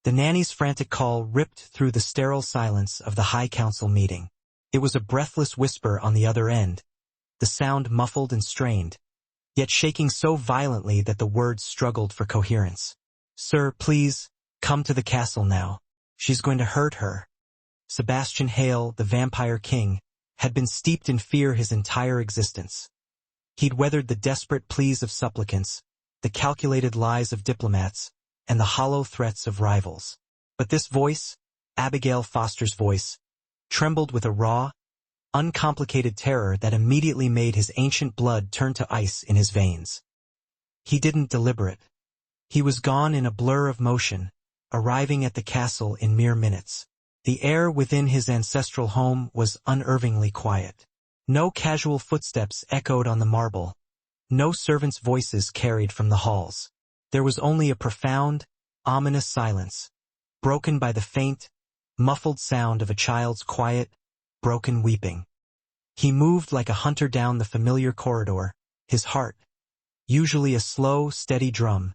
The nanny's frantic call ripped through the sterile silence of the High Council meeting. It was a breathless whisper on the other end, the sound muffled and strained, yet shaking so violently that the words struggled for coherence. "Sir, please, come to the castle now. She's going to hurt her." Sebastian Hale, the Vampire King, had been steeped in fear his entire existence. He'd weathered the desperate pleas of supplicants, the calculated lies of diplomats, and the hollow threats of rivals. But this voice, Abigail Foster's voice, trembled with a raw, uncomplicated terror that immediately made his ancient blood turn to ice in his veins. He didn't deliberate. He was gone in a blur of motion, arriving at the castle in mere minutes. The air within his ancestral home was unervingly quiet. No casual footsteps echoed on the marble. No servants' voices carried from the halls. There was only a profound, ominous silence, broken by the faint, muffled sound of a child's quiet, broken weeping. He moved like a hunter down the familiar corridor, his heart, usually a slow, steady drum,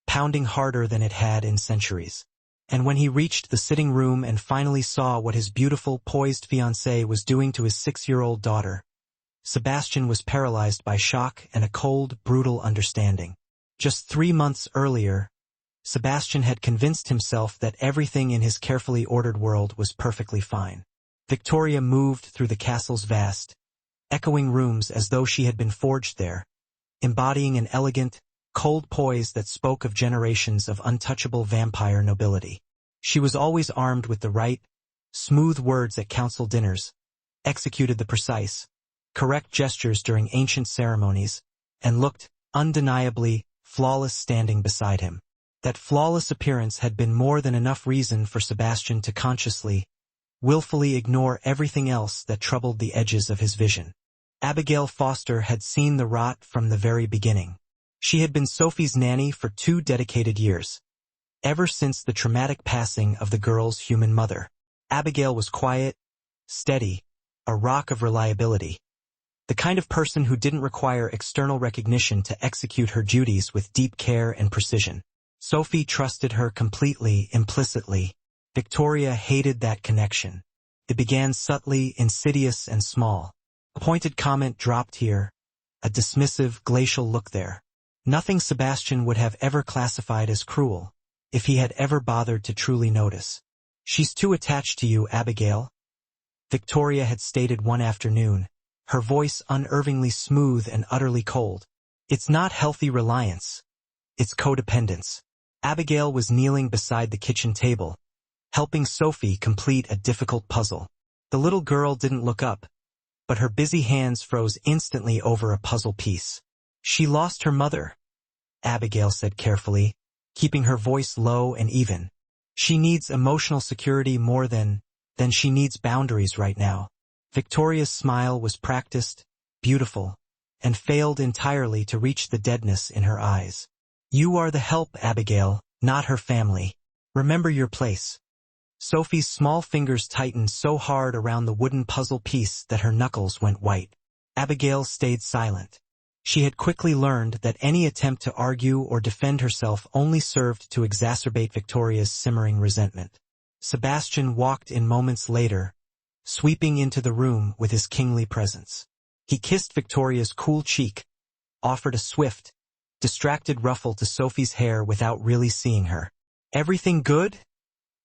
pounding harder than it had in centuries. And when he reached the sitting room and finally saw what his beautiful, poised fiancée was doing to his 6-year-old daughter, Sebastian was paralyzed by shock and a cold, brutal understanding. Just 3 months earlier, Sebastian had convinced himself that everything in his carefully ordered world was perfectly fine. Victoria moved through the castle's vast, echoing rooms as though she had been forged there, embodying an elegant, cold poise that spoke of generations of untouchable vampire nobility. She was always armed with the right, smooth words at council dinners, executed the precise, correct gestures during ancient ceremonies, and looked, undeniably, flawless standing beside him. That flawless appearance had been more than enough reason for Sebastian to consciously, willfully ignore everything else that troubled the edges of his vision. Abigail Foster had seen the rot from the very beginning. She had been Sophie's nanny for 2 dedicated years. Ever since the traumatic passing of the girl's human mother, Abigail was quiet, steady, a rock of reliability. The kind of person who didn't require external recognition to execute her duties with deep care and precision. Sophie trusted her completely, implicitly. Victoria hated that connection. It began subtly, insidious, and small. A pointed comment dropped here, a dismissive, glacial look there. Nothing Sebastian would have ever classified as cruel, if he had ever bothered to truly notice. "She's too attached to you, Abigail," Victoria had stated one afternoon, her voice unervingly smooth and utterly cold. "It's not healthy reliance. It's codependence." Abigail was kneeling beside the kitchen table, helping Sophie complete a difficult puzzle. The little girl didn't look up, but her busy hands froze instantly over a puzzle piece. "She lost her mother," Abigail said carefully, keeping her voice low and even. "She needs emotional security more than she needs boundaries right now." Victoria's smile was practiced, beautiful, and failed entirely to reach the deadness in her eyes. "You are the help, Abigail, not her family. Remember your place." Sophie's small fingers tightened so hard around the wooden puzzle piece that her knuckles went white. Abigail stayed silent. She had quickly learned that any attempt to argue or defend herself only served to exacerbate Victoria's simmering resentment. Sebastian walked in moments later, sweeping into the room with his kingly presence. He kissed Victoria's cool cheek, offered a swift, distracted ruffle to Sophie's hair without really seeing her. "Everything good?"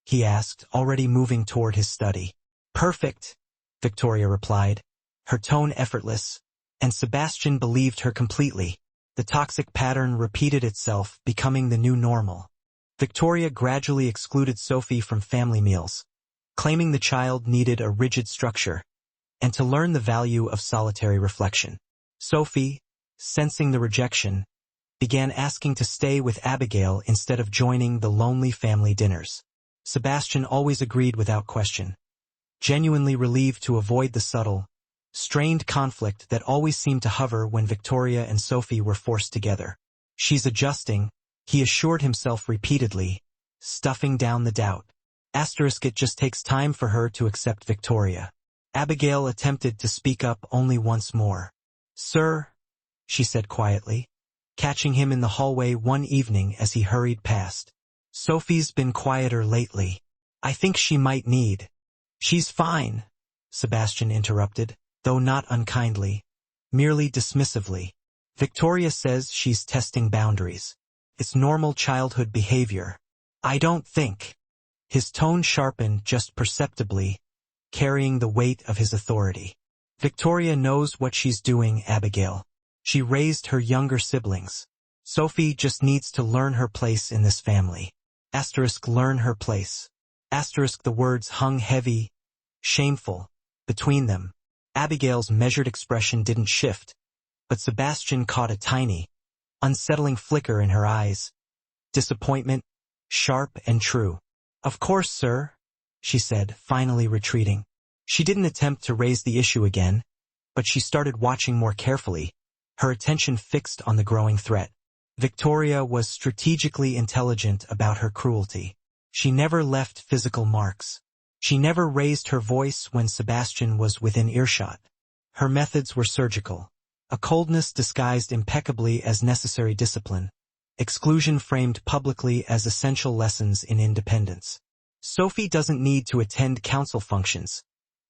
he asked, already moving toward his study. "Perfect," Victoria replied, her tone effortless, and Sebastian believed her completely. The toxic pattern repeated itself, becoming the new normal. Victoria gradually excluded Sophie from family meals, claiming the child needed a rigid structure, and to learn the value of solitary reflection. Sophie, sensing the rejection, began asking to stay with Abigail instead of joining the lonely family dinners. Sebastian always agreed without question, genuinely relieved to avoid the subtle, strained conflict that always seemed to hover when Victoria and Sophie were forced together. "She's adjusting," he assured himself repeatedly, stuffing down the doubt. It just takes time for her to accept Victoria. Abigail attempted to speak up only once more. "Sir," she said quietly, catching him in the hallway one evening as he hurried past. Sophie's been quieter lately. I think she might need. She's fine, Sebastian interrupted, though not unkindly, merely dismissively. Victoria says she's testing boundaries. It's normal childhood behavior. I don't think. His tone sharpened just perceptibly, carrying the weight of his authority. Victoria knows what she's doing, Abigail. She raised her younger siblings. Sophie just needs to learn her place in this family. Learn her place. The words hung heavy, shameful, between them. Abigail's measured expression didn't shift, but Sebastian caught a tiny, unsettling flicker in her eyes. Disappointment, sharp and true. Of course, sir, she said, finally retreating. She didn't attempt to raise the issue again, but she started watching more carefully, her attention fixed on the growing threat. Victoria was strategically intelligent about her cruelty. She never left physical marks. She never raised her voice when Sebastian was within earshot. Her methods were surgical. A coldness disguised impeccably as necessary discipline. Exclusion framed publicly as essential lessons in independence. Sophie doesn't need to attend council functions,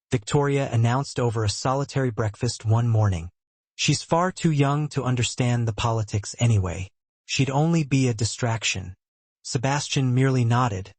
Victoria announced over a solitary breakfast one morning. She's far too young to understand the politics anyway. She'd only be a distraction. Sebastian merely nodded,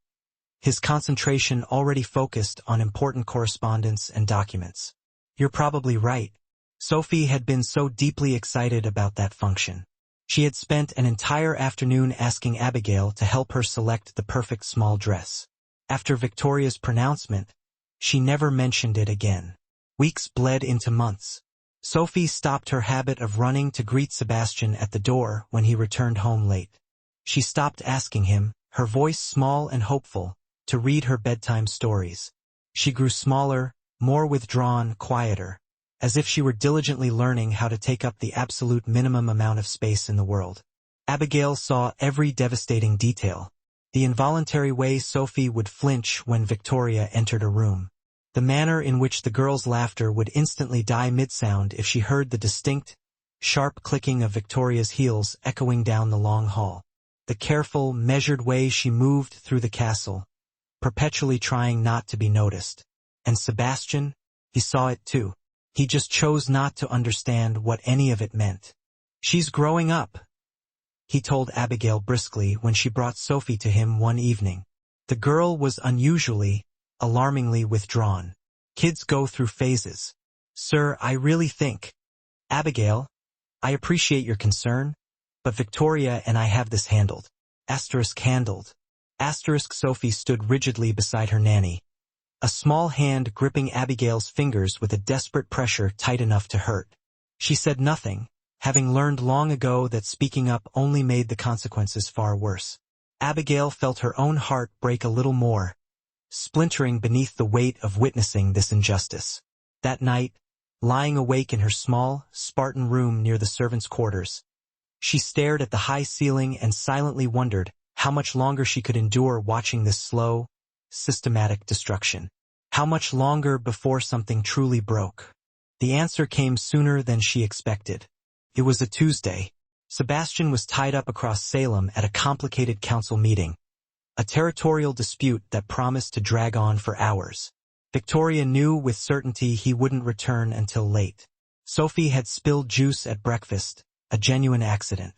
his concentration already focused on important correspondence and documents. You're probably right. Sophie had been so deeply excited about that function. She had spent an entire afternoon asking Abigail to help her select the perfect small dress. After Victoria's pronouncement, she never mentioned it again. Weeks bled into months. Sophie stopped her habit of running to greet Sebastian at the door when he returned home late. She stopped asking him, her voice small and hopeful, to read her bedtime stories. She grew smaller, more withdrawn, quieter, as if she were diligently learning how to take up the absolute minimum amount of space in the world. Abigail saw every devastating detail. The involuntary way Sophie would flinch when Victoria entered a room. The manner in which the girl's laughter would instantly die mid-sound if she heard the distinct, sharp clicking of Victoria's heels echoing down the long hall. The careful, measured way she moved through the castle, perpetually trying not to be noticed. And Sebastian, he saw it too. He just chose not to understand what any of it meant. She's growing up, he told Abigail briskly when she brought Sophie to him one evening. The girl was unusually, alarmingly withdrawn. Kids go through phases. Sir, I really think. Abigail, I appreciate your concern, but Victoria and I have this handled. Handled. Sophie stood rigidly beside her nanny, a small hand gripping Abigail's fingers with a desperate pressure tight enough to hurt. She said nothing, having learned long ago that speaking up only made the consequences far worse. Abigail felt her own heart break a little more, splintering beneath the weight of witnessing this injustice. That night, lying awake in her small, Spartan room near the servants' quarters, she stared at the high ceiling and silently wondered how much longer she could endure watching this slow, systematic destruction. How much longer before something truly broke? The answer came sooner than she expected. It was a Tuesday. Sebastian was tied up across Salem at a complicated council meeting, a territorial dispute that promised to drag on for hours. Victoria knew with certainty he wouldn't return until late. Sophie had spilled juice at breakfast, a genuine accident.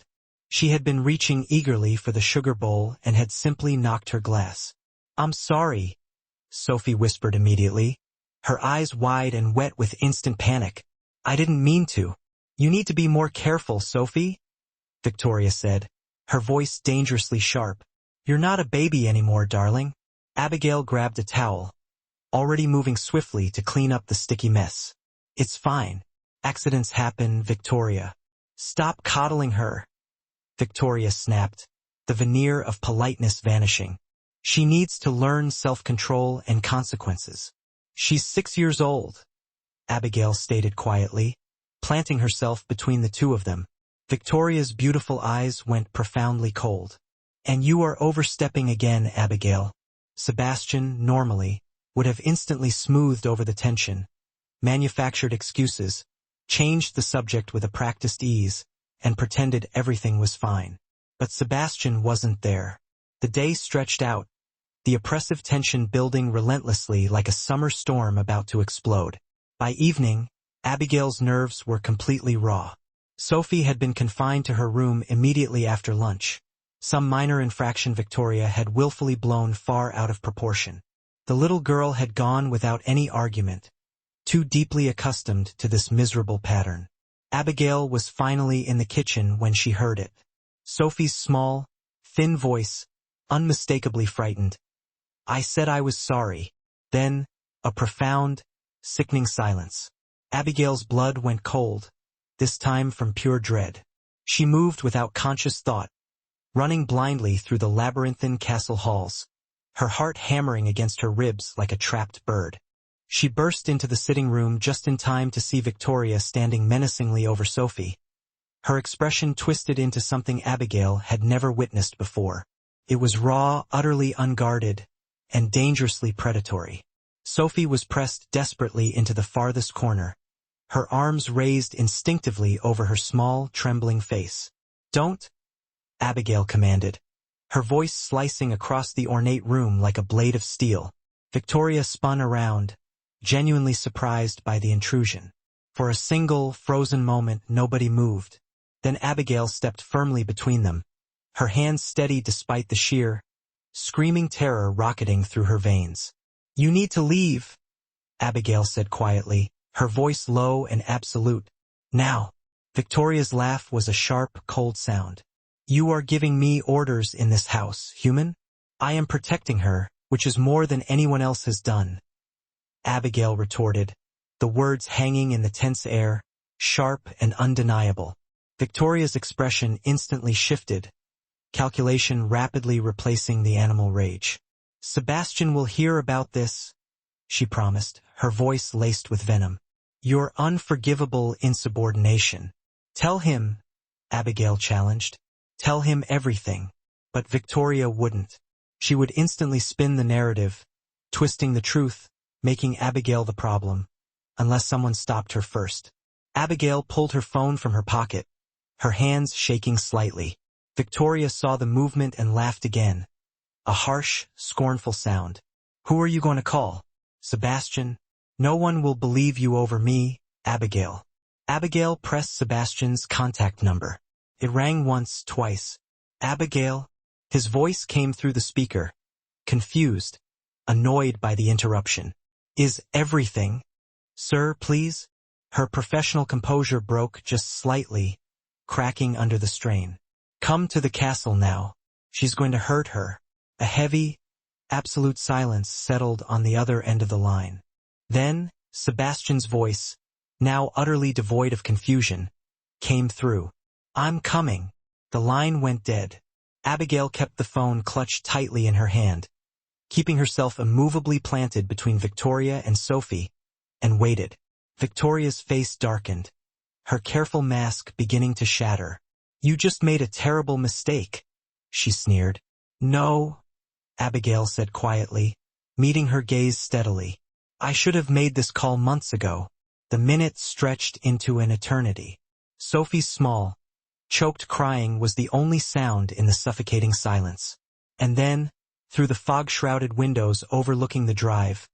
She had been reaching eagerly for the sugar bowl and had simply knocked her glass. I'm sorry, Sophie whispered immediately, her eyes wide and wet with instant panic. I didn't mean to. You need to be more careful, Sophie, Victoria said, her voice dangerously sharp. You're not a baby anymore, darling. Abigail grabbed a towel, already moving swiftly to clean up the sticky mess. It's fine. Accidents happen, Victoria. Stop coddling her, Victoria snapped, the veneer of politeness vanishing. She needs to learn self-control and consequences. She's 6 years old, Abigail stated quietly, planting herself between the two of them. Victoria's beautiful eyes went profoundly cold. And you are overstepping again, Abigail. Sebastian, normally, would have instantly smoothed over the tension, manufactured excuses, changed the subject with a practiced ease, and pretended everything was fine. But Sebastian wasn't there. The day stretched out, the oppressive tension building relentlessly like a summer storm about to explode. By evening, Abigail's nerves were completely raw. Sophie had been confined to her room immediately after lunch. Some minor infraction Victoria had willfully blown far out of proportion. The little girl had gone without any argument, too deeply accustomed to this miserable pattern. Abigail was finally in the kitchen when she heard it. Sophie's small, thin voice, unmistakably frightened. "I said I was sorry." Then, a profound, sickening silence. Abigail's blood went cold, this time from pure dread. She moved without conscious thought, running blindly through the labyrinthine castle halls, her heart hammering against her ribs like a trapped bird. She burst into the sitting room just in time to see Victoria standing menacingly over Sophie. Her expression twisted into something Abigail had never witnessed before. It was raw, utterly unguarded, and dangerously predatory. Sophie was pressed desperately into the farthest corner, her arms raised instinctively over her small, trembling face. "Don't," Abigail commanded, her voice slicing across the ornate room like a blade of steel. Victoria spun around, genuinely surprised by the intrusion. For a single, frozen moment nobody moved. Then Abigail stepped firmly between them, her hands steady despite the sheer, screaming terror rocketing through her veins. "You need to leave," Abigail said quietly, her voice low and absolute. "Now." Victoria's laugh was a sharp, cold sound. "You are giving me orders in this house, human? I am protecting her, which is more than anyone else has done," Abigail retorted, the words hanging in the tense air, sharp and undeniable. Victoria's expression instantly shifted, calculation rapidly replacing the animal rage. "Sebastian will hear about this," she promised, her voice laced with venom. "Your unforgivable insubordination. Tell him," Abigail challenged. "Tell him everything." But Victoria wouldn't. She would instantly spin the narrative, twisting the truth, making Abigail the problem, unless someone stopped her first. Abigail pulled her phone from her pocket, her hands shaking slightly. Victoria saw the movement and laughed again. A harsh, scornful sound. "Who are you going to call? Sebastian? No one will believe you over me, Abigail." Abigail pressed Sebastian's contact number. It rang once, twice. "Abigail?" His voice came through the speaker, confused, annoyed by the interruption. "Is everything? Sir, please?" Her professional composure broke just slightly, cracking under the strain. "Come to the castle now. She's going to hurt her." A heavy, absolute silence settled on the other end of the line. Then, Sebastian's voice, now utterly devoid of confusion, came through. "I'm coming." The line went dead. Abigail kept the phone clutched tightly in her hand, keeping herself immovably planted between Victoria and Sophie, and waited. Victoria's face darkened, her careful mask beginning to shatter. "You just made a terrible mistake," she sneered. "No," Abigail said quietly, meeting her gaze steadily. "I should have made this call months ago." The minutes stretched into an eternity. Sophie's small, choked crying was the only sound in the suffocating silence. And then, through the fog-shrouded windows overlooking the drive,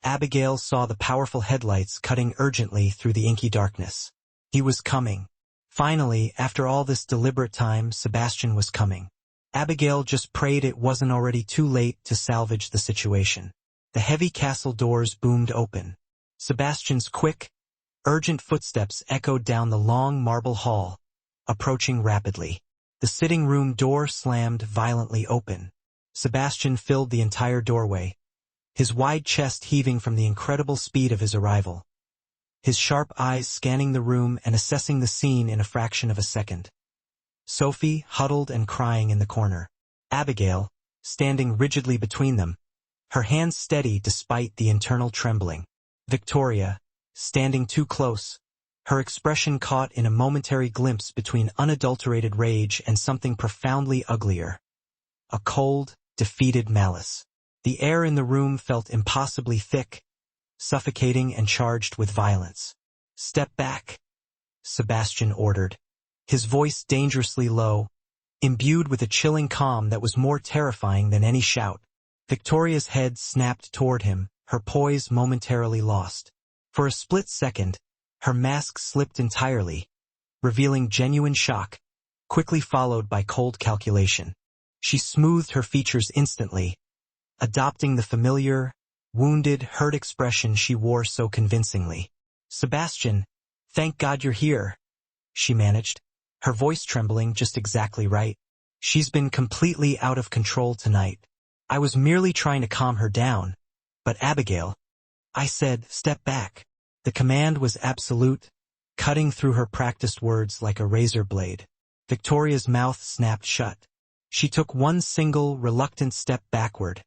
Abigail saw the powerful headlights cutting urgently through the inky darkness. He was coming. Finally, after all this deliberate time, Sebastian was coming. Abigail just prayed it wasn't already too late to salvage the situation. The heavy castle doors boomed open. Sebastian's quick, urgent footsteps echoed down the long marble hall, approaching rapidly. The sitting room door slammed violently open. Sebastian filled the entire doorway, his wide chest heaving from the incredible speed of his arrival, his sharp eyes scanning the room and assessing the scene in a fraction of a second. Sophie huddled and crying in the corner. Abigail, standing rigidly between them, her hands steady despite the internal trembling. Victoria, standing too close, her expression caught in a momentary glimpse between unadulterated rage and something profoundly uglier. A cold, defeated malice. The air in the room felt impossibly thick, suffocating and charged with violence. "Step back," Sebastian ordered, his voice dangerously low, imbued with a chilling calm that was more terrifying than any shout. Victoria's head snapped toward him, her poise momentarily lost. For a split second, her mask slipped entirely, revealing genuine shock, quickly followed by cold calculation. She smoothed her features instantly, adopting the familiar, wounded, hurt expression she wore so convincingly. "Sebastian, thank God you're here," she managed, her voice trembling just exactly right. "She's been completely out of control tonight. I was merely trying to calm her down, but Abigail," I said, "step back." The command was absolute, cutting through her practiced words like a razor blade. Victoria's mouth snapped shut. She took one single, reluctant step backward,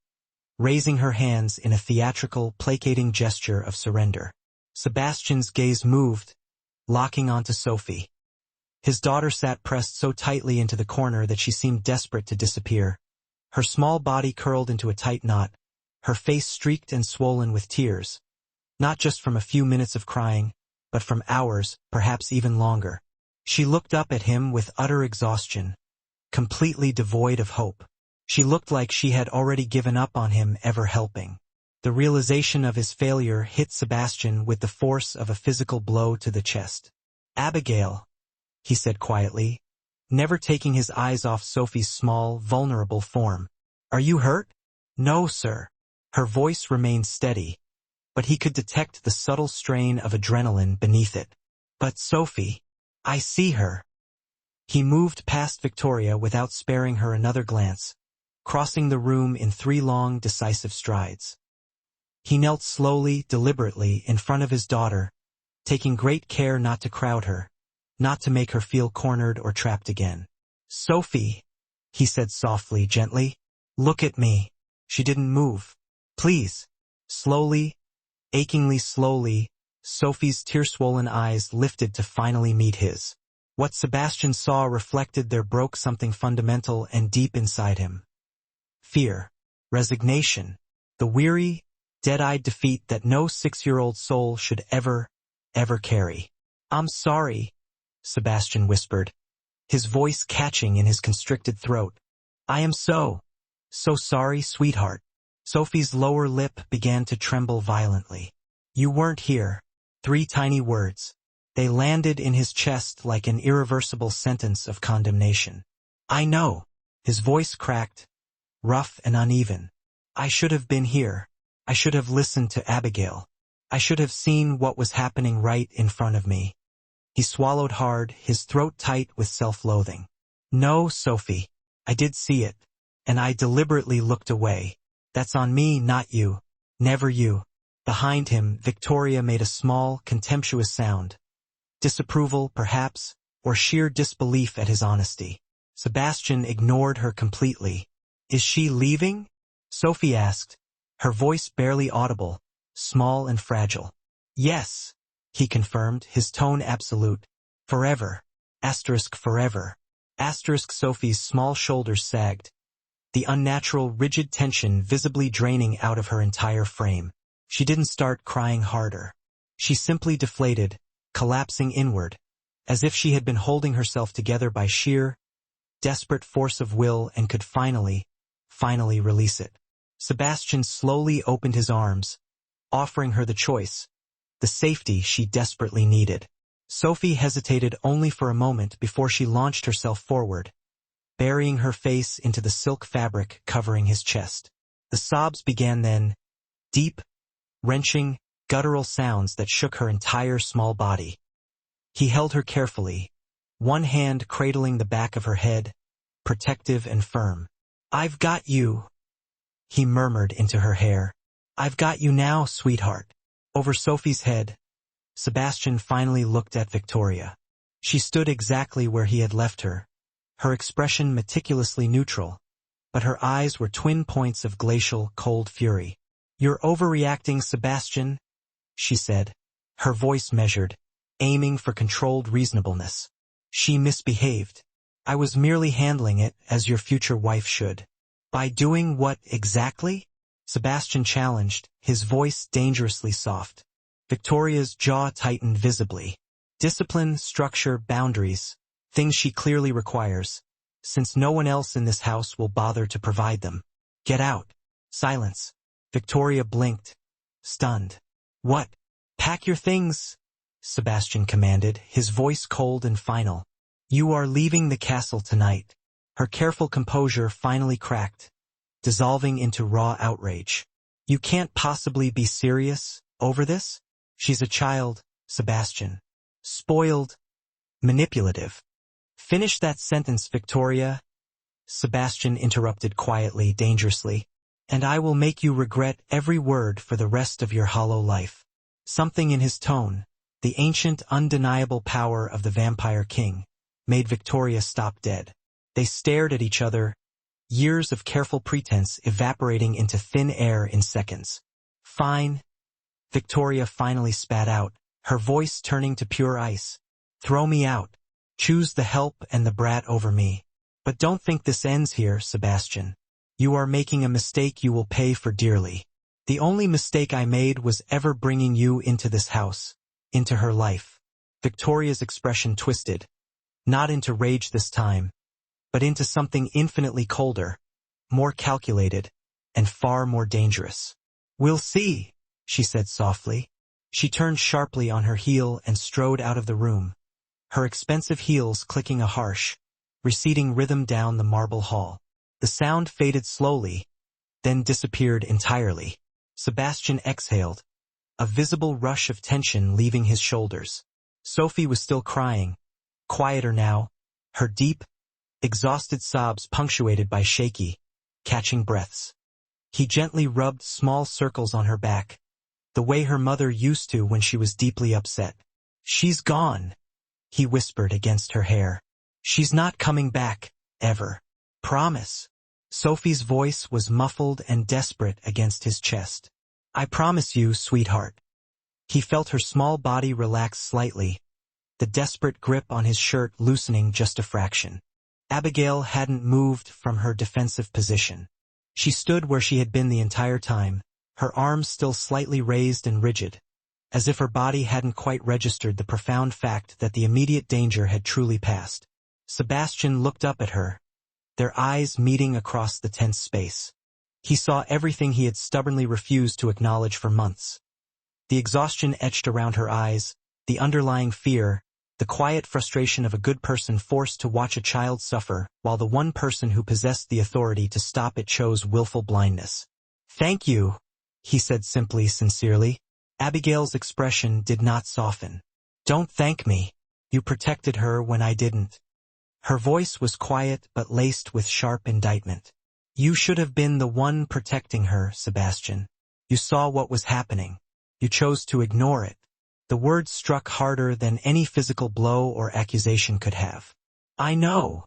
raising her hands in a theatrical, placating gesture of surrender. Sebastian's gaze moved, locking onto Sophie. His daughter sat pressed so tightly into the corner that she seemed desperate to disappear. Her small body curled into a tight knot, her face streaked and swollen with tears, not just from a few minutes of crying, but from hours, perhaps even longer. She looked up at him with utter exhaustion, completely devoid of hope. She looked like she had already given up on him ever helping. The realization of his failure hit Sebastian with the force of a physical blow to the chest. "Abigail," he said quietly, never taking his eyes off Sophie's small, vulnerable form. "Are you hurt?" "No, sir." Her voice remained steady, but he could detect the subtle strain of adrenaline beneath it. "But Sophie, I see her." He moved past Victoria without sparing her another glance, crossing the room in 3 long, decisive strides. He knelt slowly, deliberately, in front of his daughter, taking great care not to crowd her, not to make her feel cornered or trapped again. "Sophie," he said softly, gently, "look at me." She didn't move. "Please." Slowly, achingly slowly, Sophie's tear-swollen eyes lifted to finally meet his. What Sebastian saw reflected there broke something fundamental and deep inside him. Fear, resignation, the weary, dead-eyed defeat that no 6-year-old soul should ever carry. "I'm sorry," Sebastian whispered, his voice catching in his constricted throat. "I am so sorry, sweetheart." Sophie's lower lip began to tremble violently. "You weren't here." 3 tiny words. They landed in his chest like an irreversible sentence of condemnation. "I know." His voice cracked, rough and uneven. "I should have been here. I should have listened to Abigail. I should have seen what was happening right in front of me." He swallowed hard, his throat tight with self-loathing. "No, Sophie, I did see it, and I deliberately looked away. That's on me, not you. Never you." Behind him, Victoria made a small, contemptuous sound. Disapproval, perhaps, or sheer disbelief at his honesty. Sebastian ignored her completely. "Is she leaving?" Sophie asked, her voice barely audible, small and fragile. "Yes," he confirmed, his tone absolute. "Forever. Forever." Sophie's small shoulders sagged, the unnatural, rigid tension visibly draining out of her entire frame. She didn't start crying harder. She simply deflated, collapsing inward, as if she had been holding herself together by sheer, desperate force of will and could finally release it. Sebastian slowly opened his arms, offering her the choice, the safety she desperately needed. Sophie hesitated only for a moment before she launched herself forward, burying her face into the silk fabric covering his chest. The sobs began then, deep, wrenching, guttural sounds that shook her entire small body. He held her carefully, one hand cradling the back of her head, protective and firm. "I've got you," he murmured into her hair. "I've got you now, sweetheart." Over Sophie's head, Sebastian finally looked at Victoria. She stood exactly where he had left her, her expression meticulously neutral, but her eyes were twin points of glacial, cold fury. "You're overreacting, Sebastian," she said, her voice measured, aiming for controlled reasonableness. "She misbehaved. I was merely handling it as your future wife should." "By doing what exactly?" Sebastian challenged, his voice dangerously soft. Victoria's jaw tightened visibly. "Discipline, structure, boundaries, things she clearly requires. since no one else in this house will bother to provide them. Get out. Silence. Victoria blinked, stunned. What? Pack your things, Sebastian commanded, his voice cold and final. You are leaving the castle tonight. Her careful composure finally cracked, dissolving into raw outrage. You can't possibly be serious over this? She's a child, Sebastian. Spoiled. Manipulative. Finish that sentence, Victoria, Sebastian interrupted quietly, dangerously. And I will make you regret every word for the rest of your hollow life. Something in his tone, the ancient, undeniable power of the Vampire King, made Victoria stop dead. They stared at each other, years of careful pretense evaporating into thin air in seconds. Fine, Victoria finally spat out, her voice turning to pure ice. Throw me out. Choose the help and the brat over me. But don't think this ends here, Sebastian. You are making a mistake you will pay for dearly. The only mistake I made was ever bringing you into this house, into her life. Victoria's expression twisted, not into rage this time, but into something infinitely colder, more calculated, and far more dangerous. We'll see, she said softly. She turned sharply on her heel and strode out of the room, her expensive heels clicking a harsh, receding rhythm down the marble hall. The sound faded slowly, then disappeared entirely. Sebastian exhaled, a visible rush of tension leaving his shoulders. Sophie was still crying, quieter now, her deep, exhausted sobs punctuated by shaky, catching breaths. He gently rubbed small circles on her back, the way her mother used to when she was deeply upset. She's gone, he whispered against her hair. She's not coming back, ever. Promise. Sophie's voice was muffled and desperate against his chest. I promise you, sweetheart. He felt her small body relax slightly, the desperate grip on his shirt loosening just a fraction. Abigail hadn't moved from her defensive position. She stood where she had been the entire time, her arms still slightly raised and rigid, as if her body hadn't quite registered the profound fact that the immediate danger had truly passed. Sebastian looked up at her, their eyes meeting across the tense space. He saw everything he had stubbornly refused to acknowledge for months. The exhaustion etched around her eyes, the underlying fear, the quiet frustration of a good person forced to watch a child suffer, while the one person who possessed the authority to stop it chose willful blindness. Thank you, he said simply, sincerely. Abigail's expression did not soften. Don't thank me. You protected her when I didn't. Her voice was quiet but laced with sharp indictment. You should have been the one protecting her, Sebastian. You saw what was happening. You chose to ignore it. The words struck harder than any physical blow or accusation could have. I know.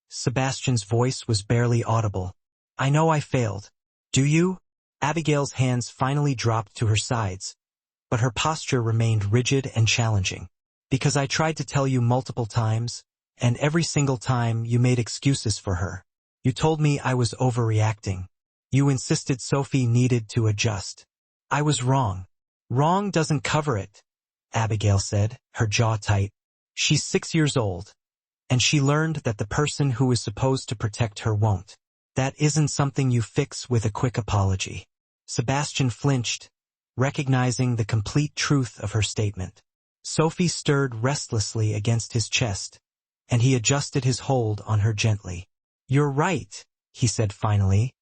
Sebastian's voice was barely audible. I know I failed. Do you? Abigail's hands finally dropped to her sides, but her posture remained rigid and challenging. Because I tried to tell you multiple times, and every single time you made excuses for her. You told me I was overreacting. You insisted Sophie needed to adjust. I was wrong. Wrong doesn't cover it, Abigail said, her jaw tight. She's 6 years old, and she learned that the person who is supposed to protect her won't. That isn't something you fix with a quick apology. Sebastian flinched, recognizing the complete truth of her statement. Sophie stirred restlessly against his chest, and he adjusted his hold on her gently. You're right, he said finally,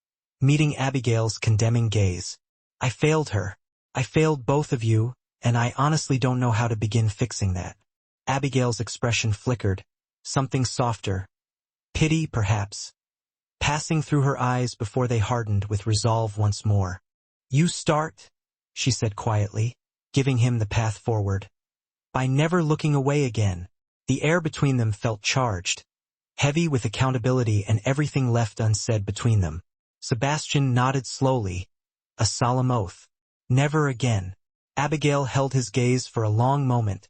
meeting Abigail's condemning gaze. I failed her. I failed both of you, and I honestly don't know how to begin fixing that. Abigail's expression flickered, something softer, pity perhaps, passing through her eyes before they hardened with resolve once more. You start, she said quietly, giving him the path forward. By never looking away again. The air between them felt charged, heavy with accountability and everything left unsaid between them. Sebastian nodded slowly, a solemn oath. Never again. Abigail held his gaze for a long moment,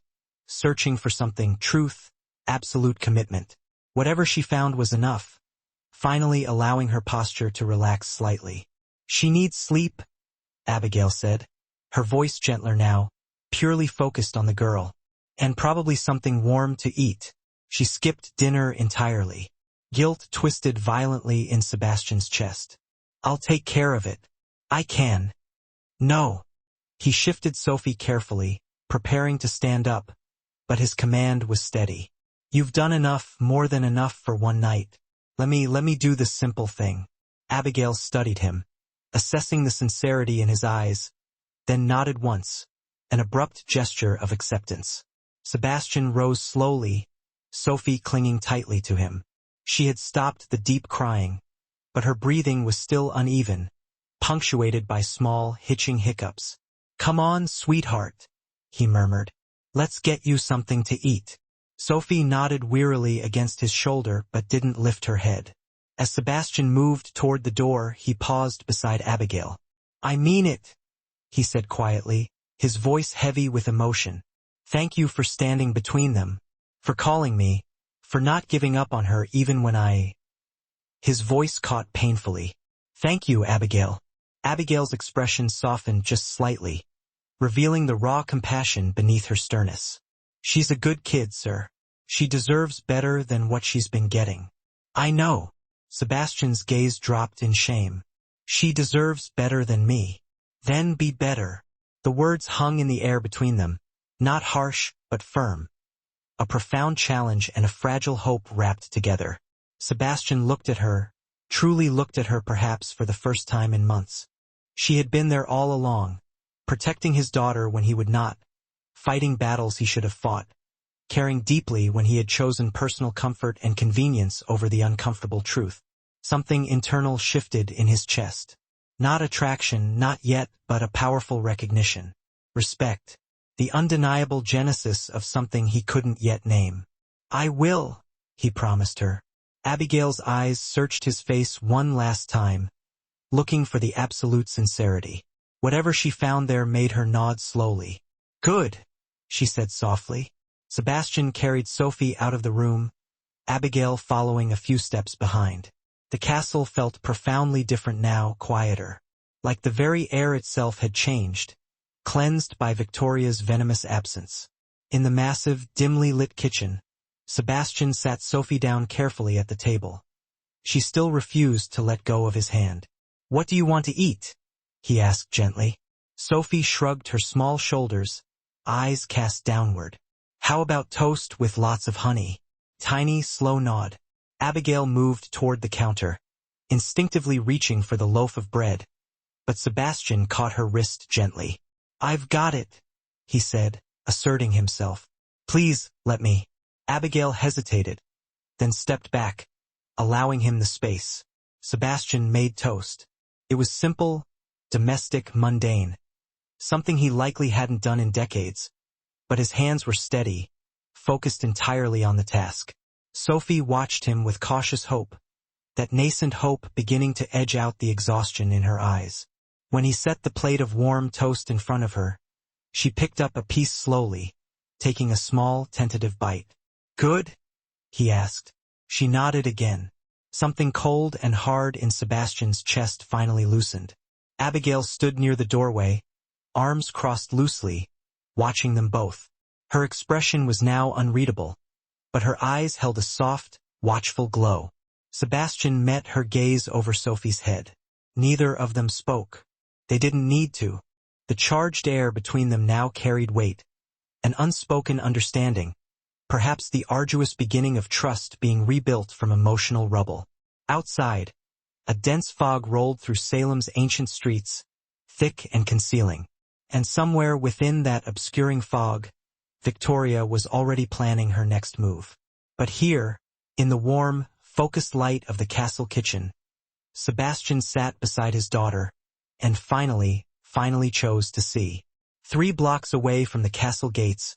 searching for something, truth, absolute commitment. Whatever she found was enough, finally allowing her posture to relax slightly. She needs sleep, Abigail said, her voice gentler now, purely focused on the girl. And probably something warm to eat. She skipped dinner entirely. Guilt twisted violently in Sebastian's chest. I'll take care of it. I can. No. He shifted Sophie carefully, preparing to stand up, but his command was steady. You've done enough, more than enough for one night. Let me do the simple thing. Abigail studied him, assessing the sincerity in his eyes, then nodded once, an abrupt gesture of acceptance. Sebastian rose slowly, Sophie clinging tightly to him. She had stopped the deep crying, but her breathing was still uneven, punctuated by small, hitching hiccups. Come on, sweetheart, he murmured. Let's get you something to eat. Sophie nodded wearily against his shoulder but didn't lift her head. As Sebastian moved toward the door, he paused beside Abigail. I mean it, he said quietly, his voice heavy with emotion. Thank you for standing between them, for calling me, for not giving up on her even when I... His voice caught painfully. Thank you, Abigail. Abigail's expression softened just slightly, revealing the raw compassion beneath her sternness. She's a good kid, sir. She deserves better than what she's been getting. I know. Sebastian's gaze dropped in shame. She deserves better than me. Then be better. The words hung in the air between them, not harsh, but firm. A profound challenge and a fragile hope wrapped together. Sebastian looked at her, truly looked at her perhaps for the first time in months. She had been there all along, protecting his daughter when he would not, fighting battles he should have fought, caring deeply when he had chosen personal comfort and convenience over the uncomfortable truth. Something internal shifted in his chest. Not attraction, not yet, but a powerful recognition. Respect. The undeniable genesis of something he couldn't yet name. I will, he promised her. Abigail's eyes searched his face one last time, looking for the absolute sincerity. Whatever she found there made her nod slowly. Good, she said softly. Sebastian carried Sophie out of the room, Abigail following a few steps behind. The castle felt profoundly different now, quieter. Like the very air itself had changed, cleansed by Victoria's venomous absence. In the massive, dimly lit kitchen, Sebastian sat Sophie down carefully at the table. She still refused to let go of his hand. What do you want to eat? He asked gently. Sophie shrugged her small shoulders, eyes cast downward. How about toast with lots of honey? Tiny, slow nod. Abigail moved toward the counter, instinctively reaching for the loaf of bread, but Sebastian caught her wrist gently. I've got it, he said, asserting himself. Please, let me. Abigail hesitated, then stepped back, allowing him the space. Sebastian made toast. It was simple, domestic, mundane, something he likely hadn't done in decades, but his hands were steady, focused entirely on the task. Sophie watched him with cautious hope, that nascent hope beginning to edge out the exhaustion in her eyes. When he set the plate of warm toast in front of her, she picked up a piece slowly, taking a small, tentative bite. Good? He asked. She nodded again. Something cold and hard in Sebastian's chest finally loosened. Abigail stood near the doorway, arms crossed loosely, watching them both. Her expression was now unreadable, but her eyes held a soft, watchful glow. Sebastian met her gaze over Sophie's head. Neither of them spoke. They didn't need to. The charged air between them now carried weight, an unspoken understanding, perhaps the arduous beginning of trust being rebuilt from emotional rubble. Outside, a dense fog rolled through Salem's ancient streets, thick and concealing. And somewhere within that obscuring fog, Victoria was already planning her next move. But here, in the warm, focused light of the castle kitchen, Sebastian sat beside his daughter, and finally chose to see. 3 blocks away from the castle gates,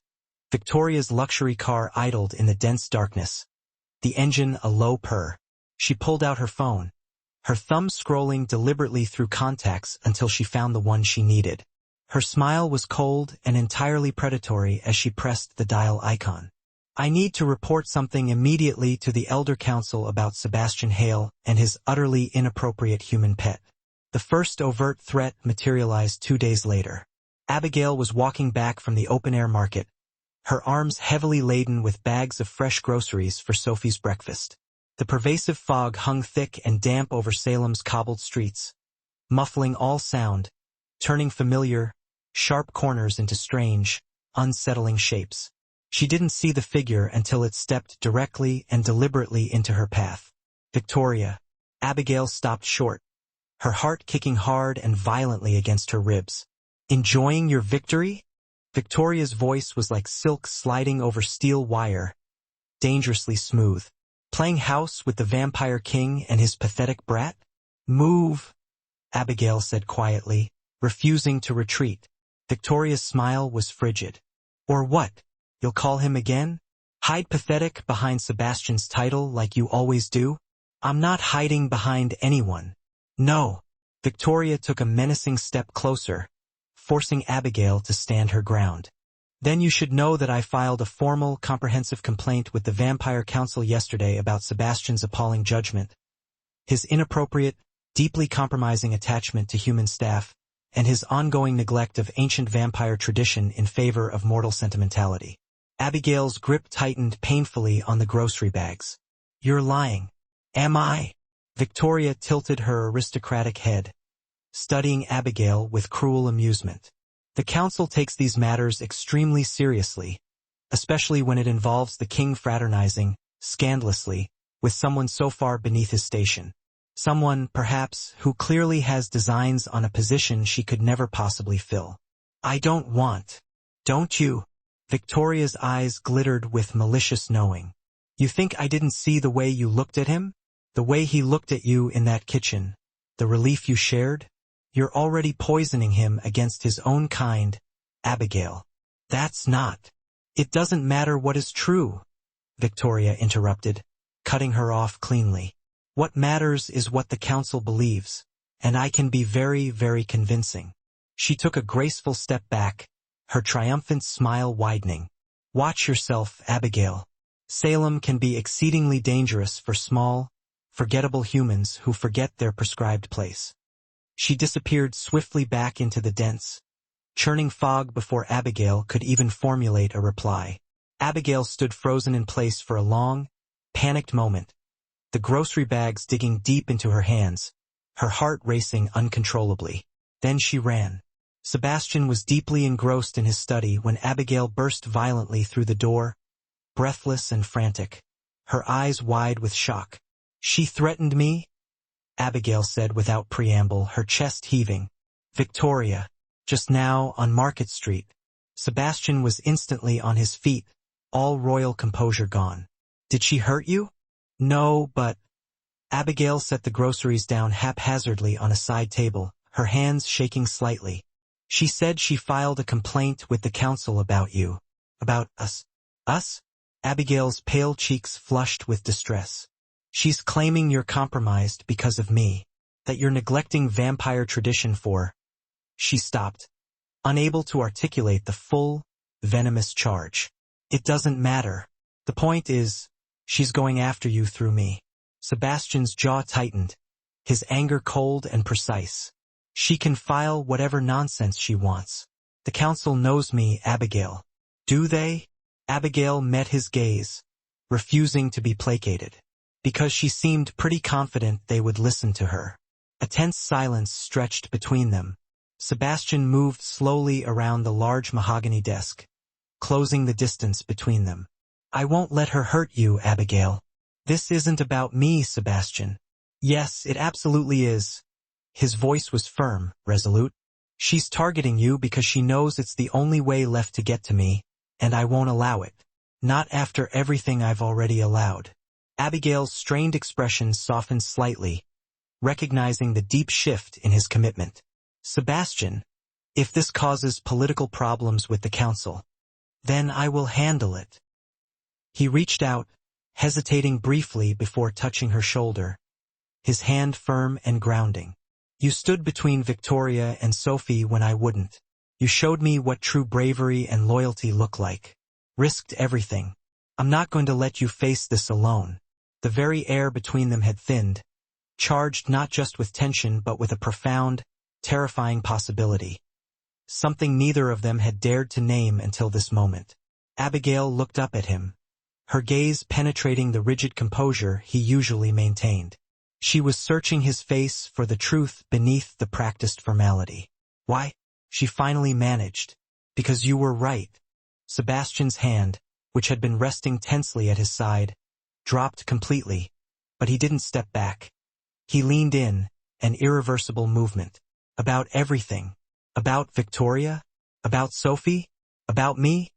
Victoria's luxury car idled in the dense darkness, the engine a low purr. She pulled out her phone, her thumb scrolling deliberately through contacts until she found the one she needed. Her smile was cold and entirely predatory as she pressed the dial icon. I need to report something immediately to the Elder Council about Sebastian Hale and his utterly inappropriate human pet. The first overt threat materialized 2 days later. Abigail was walking back from the open-air market, her arms heavily laden with bags of fresh groceries for Sophie's breakfast. The pervasive fog hung thick and damp over Salem's cobbled streets, muffling all sound, turning familiar, sharp corners into strange, unsettling shapes. She didn't see the figure until it stepped directly and deliberately into her path. Victoria. Abigail stopped short, her heart kicking hard and violently against her ribs. Enjoying your victory? Victoria's voice was like silk sliding over steel wire, dangerously smooth. Playing house with the vampire king and his pathetic brat? Move, Abigail said quietly, refusing to retreat. Victoria's smile was frigid. Or what? You'll call him again? Hide pathetic behind Sebastian's title like you always do? I'm not hiding behind anyone. No. Victoria took a menacing step closer, forcing Abigail to stand her ground. Then you should know that I filed a formal, comprehensive complaint with the Vampire Council yesterday about Sebastian's appalling judgment, his inappropriate, deeply compromising attachment to human staff, and his ongoing neglect of ancient vampire tradition in favor of mortal sentimentality. Abigail's grip tightened painfully on the grocery bags. You're lying. Am I? Victoria tilted her aristocratic head, studying Abigail with cruel amusement. The council takes these matters extremely seriously, especially when it involves the king fraternizing, scandalously, with someone so far beneath his station. Someone, perhaps, who clearly has designs on a position she could never possibly fill. I don't want. Don't you? Victoria's eyes glittered with malicious knowing. You think I didn't see the way you looked at him? The way he looked at you in that kitchen? The relief you shared? You're already poisoning him against his own kind, Abigail. That's not. It doesn't matter what is true, Victoria interrupted, cutting her off cleanly. What matters is what the council believes, and I can be very, very convincing. She took a graceful step back, her triumphant smile widening. Watch yourself, Abigail. Salem can be exceedingly dangerous for small, forgettable humans who forget their prescribed place. She disappeared swiftly back into the dense, churning fog before Abigail could even formulate a reply. Abigail stood frozen in place for a long, panicked moment, the grocery bags digging deep into her hands, her heart racing uncontrollably. Then she ran. Sebastian was deeply engrossed in his study when Abigail burst violently through the door, breathless and frantic, her eyes wide with shock. She threatened me? Abigail said without preamble, her chest heaving. Victoria. Just now, on Market Street. Sebastian was instantly on his feet, all royal composure gone. Did she hurt you? No, but... Abigail set the groceries down haphazardly on a side table, her hands shaking slightly. She said she filed a complaint with the council about you. About us. Us? Abigail's pale cheeks flushed with distress. She's claiming you're compromised because of me, that you're neglecting vampire tradition for... She stopped, unable to articulate the full, venomous charge. It doesn't matter. The point is, she's going after you through me. Sebastian's jaw tightened, his anger cold and precise. She can file whatever nonsense she wants. The council knows me, Abigail. Do they? Abigail met his gaze, refusing to be placated, because she seemed pretty confident they would listen to her. A tense silence stretched between them. Sebastian moved slowly around the large mahogany desk, closing the distance between them. I won't let her hurt you, Abigail. This isn't about me, Sebastian. Yes, it absolutely is. His voice was firm, resolute. She's targeting you because she knows it's the only way left to get to me, and I won't allow it. Not after everything I've already allowed. Abigail's strained expression softened slightly, recognizing the deep shift in his commitment. Sebastian, if this causes political problems with the council, then I will handle it. He reached out, hesitating briefly before touching her shoulder, his hand firm and grounding. You stood between Victoria and Sophie when I wouldn't. You showed me what true bravery and loyalty look like. Risked everything. I'm not going to let you face this alone. The very air between them had thinned, charged not just with tension but with a profound, terrifying possibility. Something neither of them had dared to name until this moment. Abigail looked up at him, her gaze penetrating the rigid composure he usually maintained. She was searching his face for the truth beneath the practiced formality. "Why?" she finally managed. "Because you were right." Sebastian's hand, which had been resting tensely at his side, dropped completely, but he didn't step back. He leaned in, an irreversible movement. "About everything. About Victoria? About Sophie? About me?"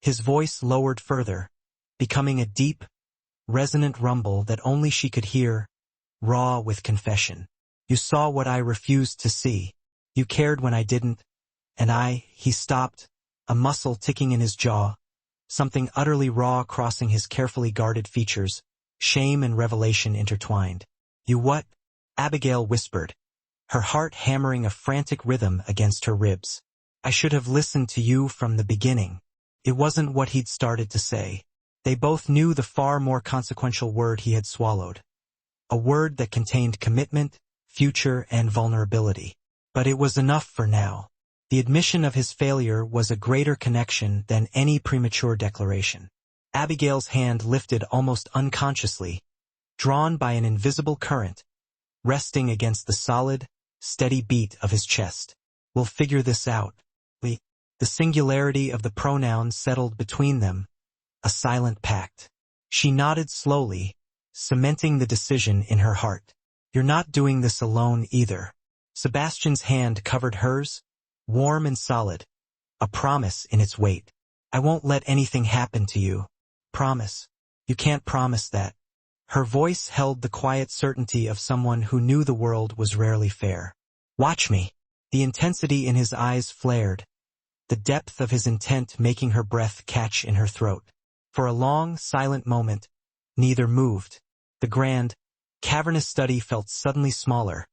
His voice lowered further, becoming a deep, resonant rumble that only she could hear, raw with confession. "You saw what I refused to see. You cared when I didn't, and He stopped, a muscle ticking in his jaw, something utterly raw crossing his carefully guarded features, shame and revelation intertwined. "You what?" Abigail whispered, her heart hammering a frantic rhythm against her ribs. "I should have listened to you from the beginning." It wasn't what he'd started to say. They both knew the far more consequential word he had swallowed. A word that contained commitment, future, and vulnerability. But it was enough for now. The admission of his failure was a greater connection than any premature declaration. Abigail's hand lifted almost unconsciously, drawn by an invisible current, resting against the solid, steady beat of his chest. "We'll figure this out." The singularity of the pronoun settled between them, a silent pact. She nodded slowly, cementing the decision in her heart. "You're not doing this alone either." Sebastian's hand covered hers, warm and solid, a promise in its weight. "I won't let anything happen to you. Promise." "You can't promise that." Her voice held the quiet certainty of someone who knew the world was rarely fair. "Watch me." The intensity in his eyes flared, the depth of his intent making her breath catch in her throat. For a long, silent moment, neither moved. The grand, cavernous study felt suddenly smaller,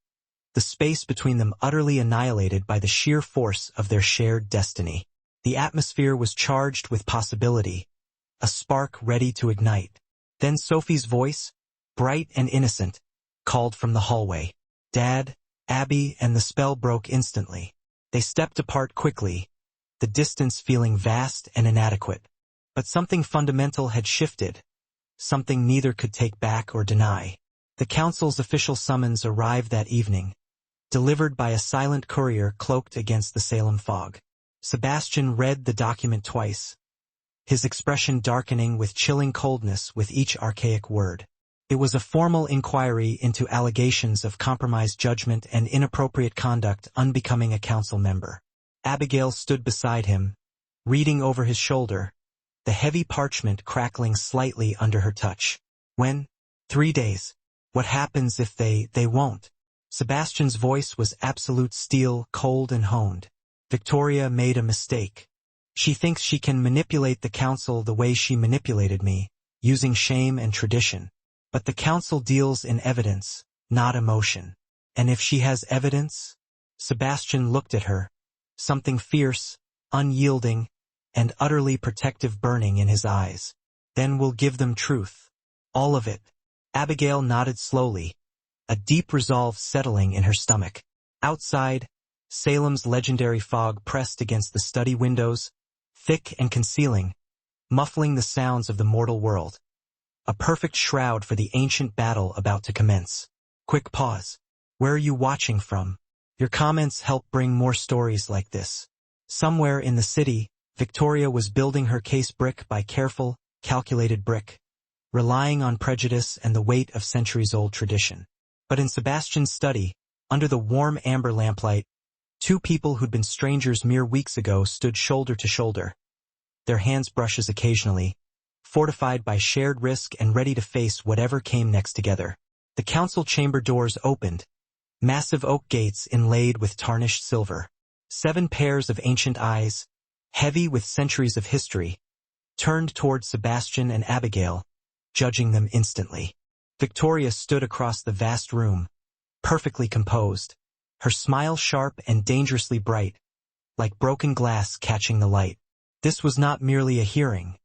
the space between them utterly annihilated by the sheer force of their shared destiny. The atmosphere was charged with possibility, a spark ready to ignite. Then Sophie's voice, bright and innocent, called from the hallway. "Dad," Abby, and the spell broke instantly. They stepped apart quickly, the distance feeling vast and inadequate. But something fundamental had shifted, something neither could take back or deny. The council's official summons arrived that evening, delivered by a silent courier cloaked against the Salem fog. Sebastian read the document twice, his expression darkening with chilling coldness with each archaic word. It was a formal inquiry into allegations of compromised judgment and inappropriate conduct unbecoming a council member. Abigail stood beside him, reading over his shoulder, the heavy parchment crackling slightly under her touch. "When?" 3 days. "What happens if they won't?" Sebastian's voice was absolute steel, cold and honed. "Victoria made a mistake. She thinks she can manipulate the council the way she manipulated me, using shame and tradition. But the council deals in evidence, not emotion. And if she has evidence?" Sebastian looked at her, something fierce, unyielding, and utterly protective burning in his eyes. "Then we'll give them truth. All of it." Abigail nodded slowly, a deep resolve settling in her stomach. Outside, Salem's legendary fog pressed against the study windows, thick and concealing, muffling the sounds of the mortal world. A perfect shroud for the ancient battle about to commence. Quick pause. "Where are you watching from?" Your comments help bring more stories like this. Somewhere in the city, Victoria was building her case brick by careful, calculated brick, relying on prejudice and the weight of centuries-old tradition. But in Sebastian's study, under the warm amber lamplight, 2 people who'd been strangers mere weeks ago stood shoulder to shoulder, their hands brushes occasionally, fortified by shared risk and ready to face whatever came next together. The council chamber doors opened, massive oak gates inlaid with tarnished silver. 7 pairs of ancient eyes, heavy with centuries of history, turned toward Sebastian and Abigail, judging them instantly. Victoria stood across the vast room, perfectly composed, her smile sharp and dangerously bright, like broken glass catching the light. This was not merely a hearing.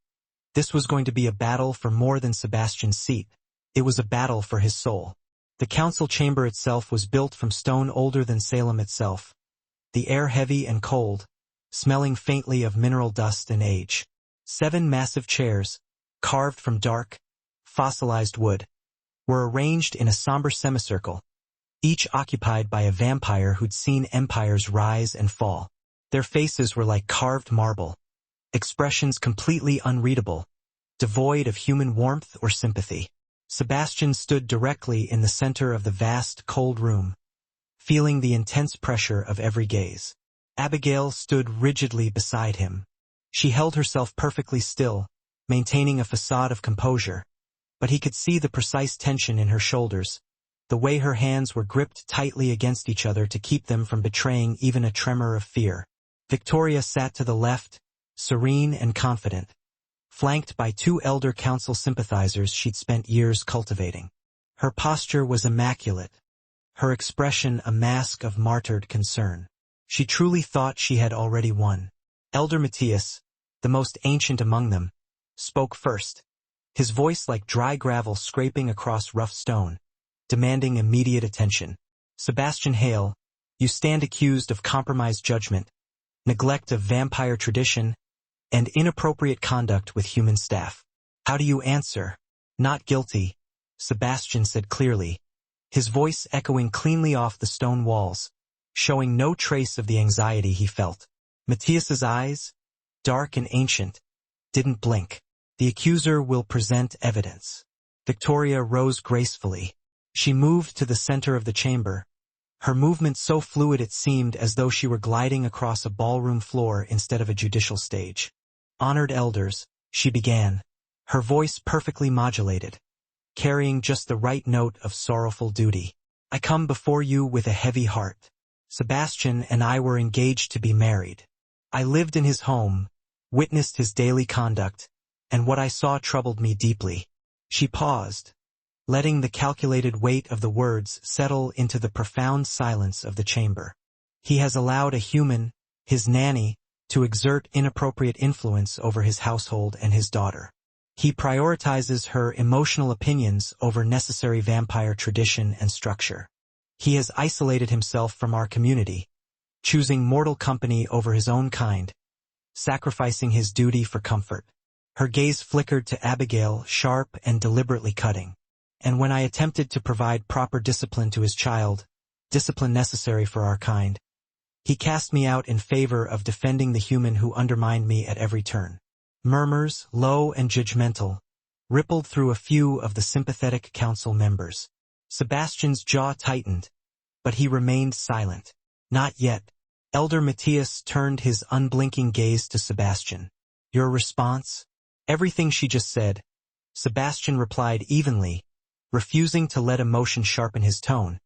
This was going to be a battle for more than Sebastian's seat. It was a battle for his soul. The council chamber itself was built from stone older than Salem itself, the air heavy and cold, smelling faintly of mineral dust and age. 7 massive chairs, carved from dark, fossilized wood, were arranged in a somber semicircle, each occupied by a vampire who'd seen empires rise and fall. Their faces were like carved marble, expressions completely unreadable, devoid of human warmth or sympathy. Sebastian stood directly in the center of the vast, cold room, feeling the intense pressure of every gaze. Abigail stood rigidly beside him. She held herself perfectly still, maintaining a facade of composure, but he could see the precise tension in her shoulders, the way her hands were gripped tightly against each other to keep them from betraying even a tremor of fear. Victoria sat to the left, serene and confident, flanked by two elder council sympathizers she'd spent years cultivating. Her posture was immaculate, her expression a mask of martyred concern. She truly thought she had already won. Elder Matthias, the most ancient among them, spoke first, his voice like dry gravel scraping across rough stone, demanding immediate attention. Sebastian Hale, you stand accused of compromised judgment, neglect of vampire tradition, and inappropriate conduct with human staff. How do you answer? Not guilty, Sebastian said clearly, his voice echoing cleanly off the stone walls, showing no trace of the anxiety he felt. Matthias's eyes, dark and ancient, didn't blink. The accuser will present evidence. Victoria rose gracefully. She moved to the center of the chamber, her movement so fluid it seemed as though she were gliding across a ballroom floor instead of a judicial stage. Honored elders, she began, her voice perfectly modulated, carrying just the right note of sorrowful duty. I come before you with a heavy heart. Sebastian and I were engaged to be married. I lived in his home, witnessed his daily conduct, and what I saw troubled me deeply. She paused, letting the calculated weight of the words settle into the profound silence of the chamber. He has allowed a human, his nanny, to exert inappropriate influence over his household and his daughter. He prioritizes her emotional opinions over necessary vampire tradition and structure. He has isolated himself from our community, choosing mortal company over his own kind, sacrificing his duty for comfort. Her gaze flickered to Abigail, sharp and deliberately cutting. And when I attempted to provide proper discipline to his child, discipline necessary for our kind, he cast me out in favor of defending the human who undermined me at every turn. Murmurs, low and judgmental, rippled through a few of the sympathetic council members. Sebastian's jaw tightened, but he remained silent. Not yet. Elder Matthias turned his unblinking gaze to Sebastian. Your response? Everything she just said. Sebastian replied evenly, refusing to let emotion sharpen his tone,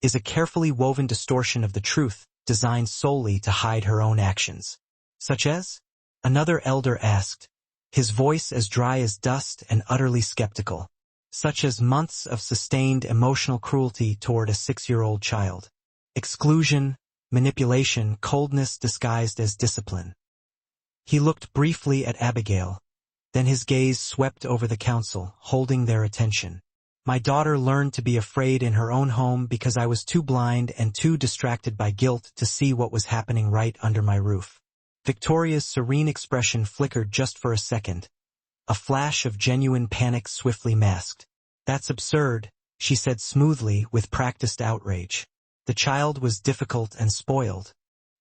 is a carefully woven distortion of the truth designed solely to hide her own actions. Such as? Another elder asked, his voice as dry as dust and utterly skeptical. Such as months of sustained emotional cruelty toward a 6-year-old child. Exclusion, manipulation, coldness disguised as discipline. He looked briefly at Abigail, then his gaze swept over the council, holding their attention. My daughter learned to be afraid in her own home because I was too blind and too distracted by guilt to see what was happening right under my roof. Victoria's serene expression flickered just for a second. A flash of genuine panic swiftly masked. That's absurd, she said smoothly with practiced outrage. The child was difficult and spoiled.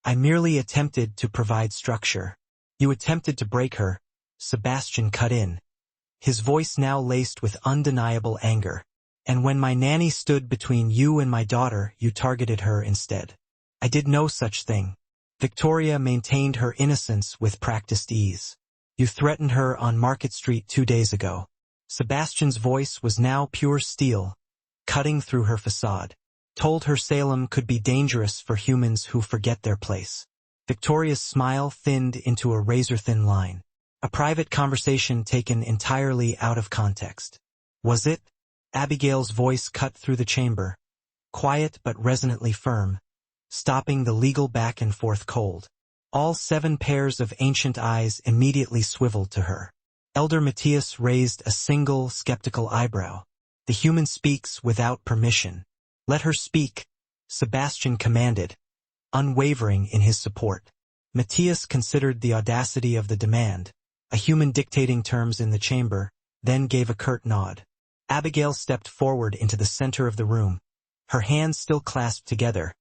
I merely attempted to provide structure. You attempted to break her, Sebastian cut in, his voice now laced with undeniable anger. And when my nanny stood between you and my daughter, you targeted her instead. I did no such thing. Victoria maintained her innocence with practiced ease. You threatened her on Market Street 2 days ago. Sebastian's voice was now pure steel, cutting through her facade. Told her Salem could be dangerous for humans who forget their place. Victoria's smile thinned into a razor-thin line. A private conversation taken entirely out of context. Was it? Abigail's voice cut through the chamber, quiet but resonantly firm, stopping the legal back and forth cold. All 7 pairs of ancient eyes immediately swiveled to her. Elder Matthias raised a single, skeptical eyebrow. The human speaks without permission. Let her speak, Sebastian commanded, unwavering in his support. Matthias considered the audacity of the demand, a human dictating terms in the chamber, then gave a curt nod. Abigail stepped forward into the center of the room, her hands still clasped together,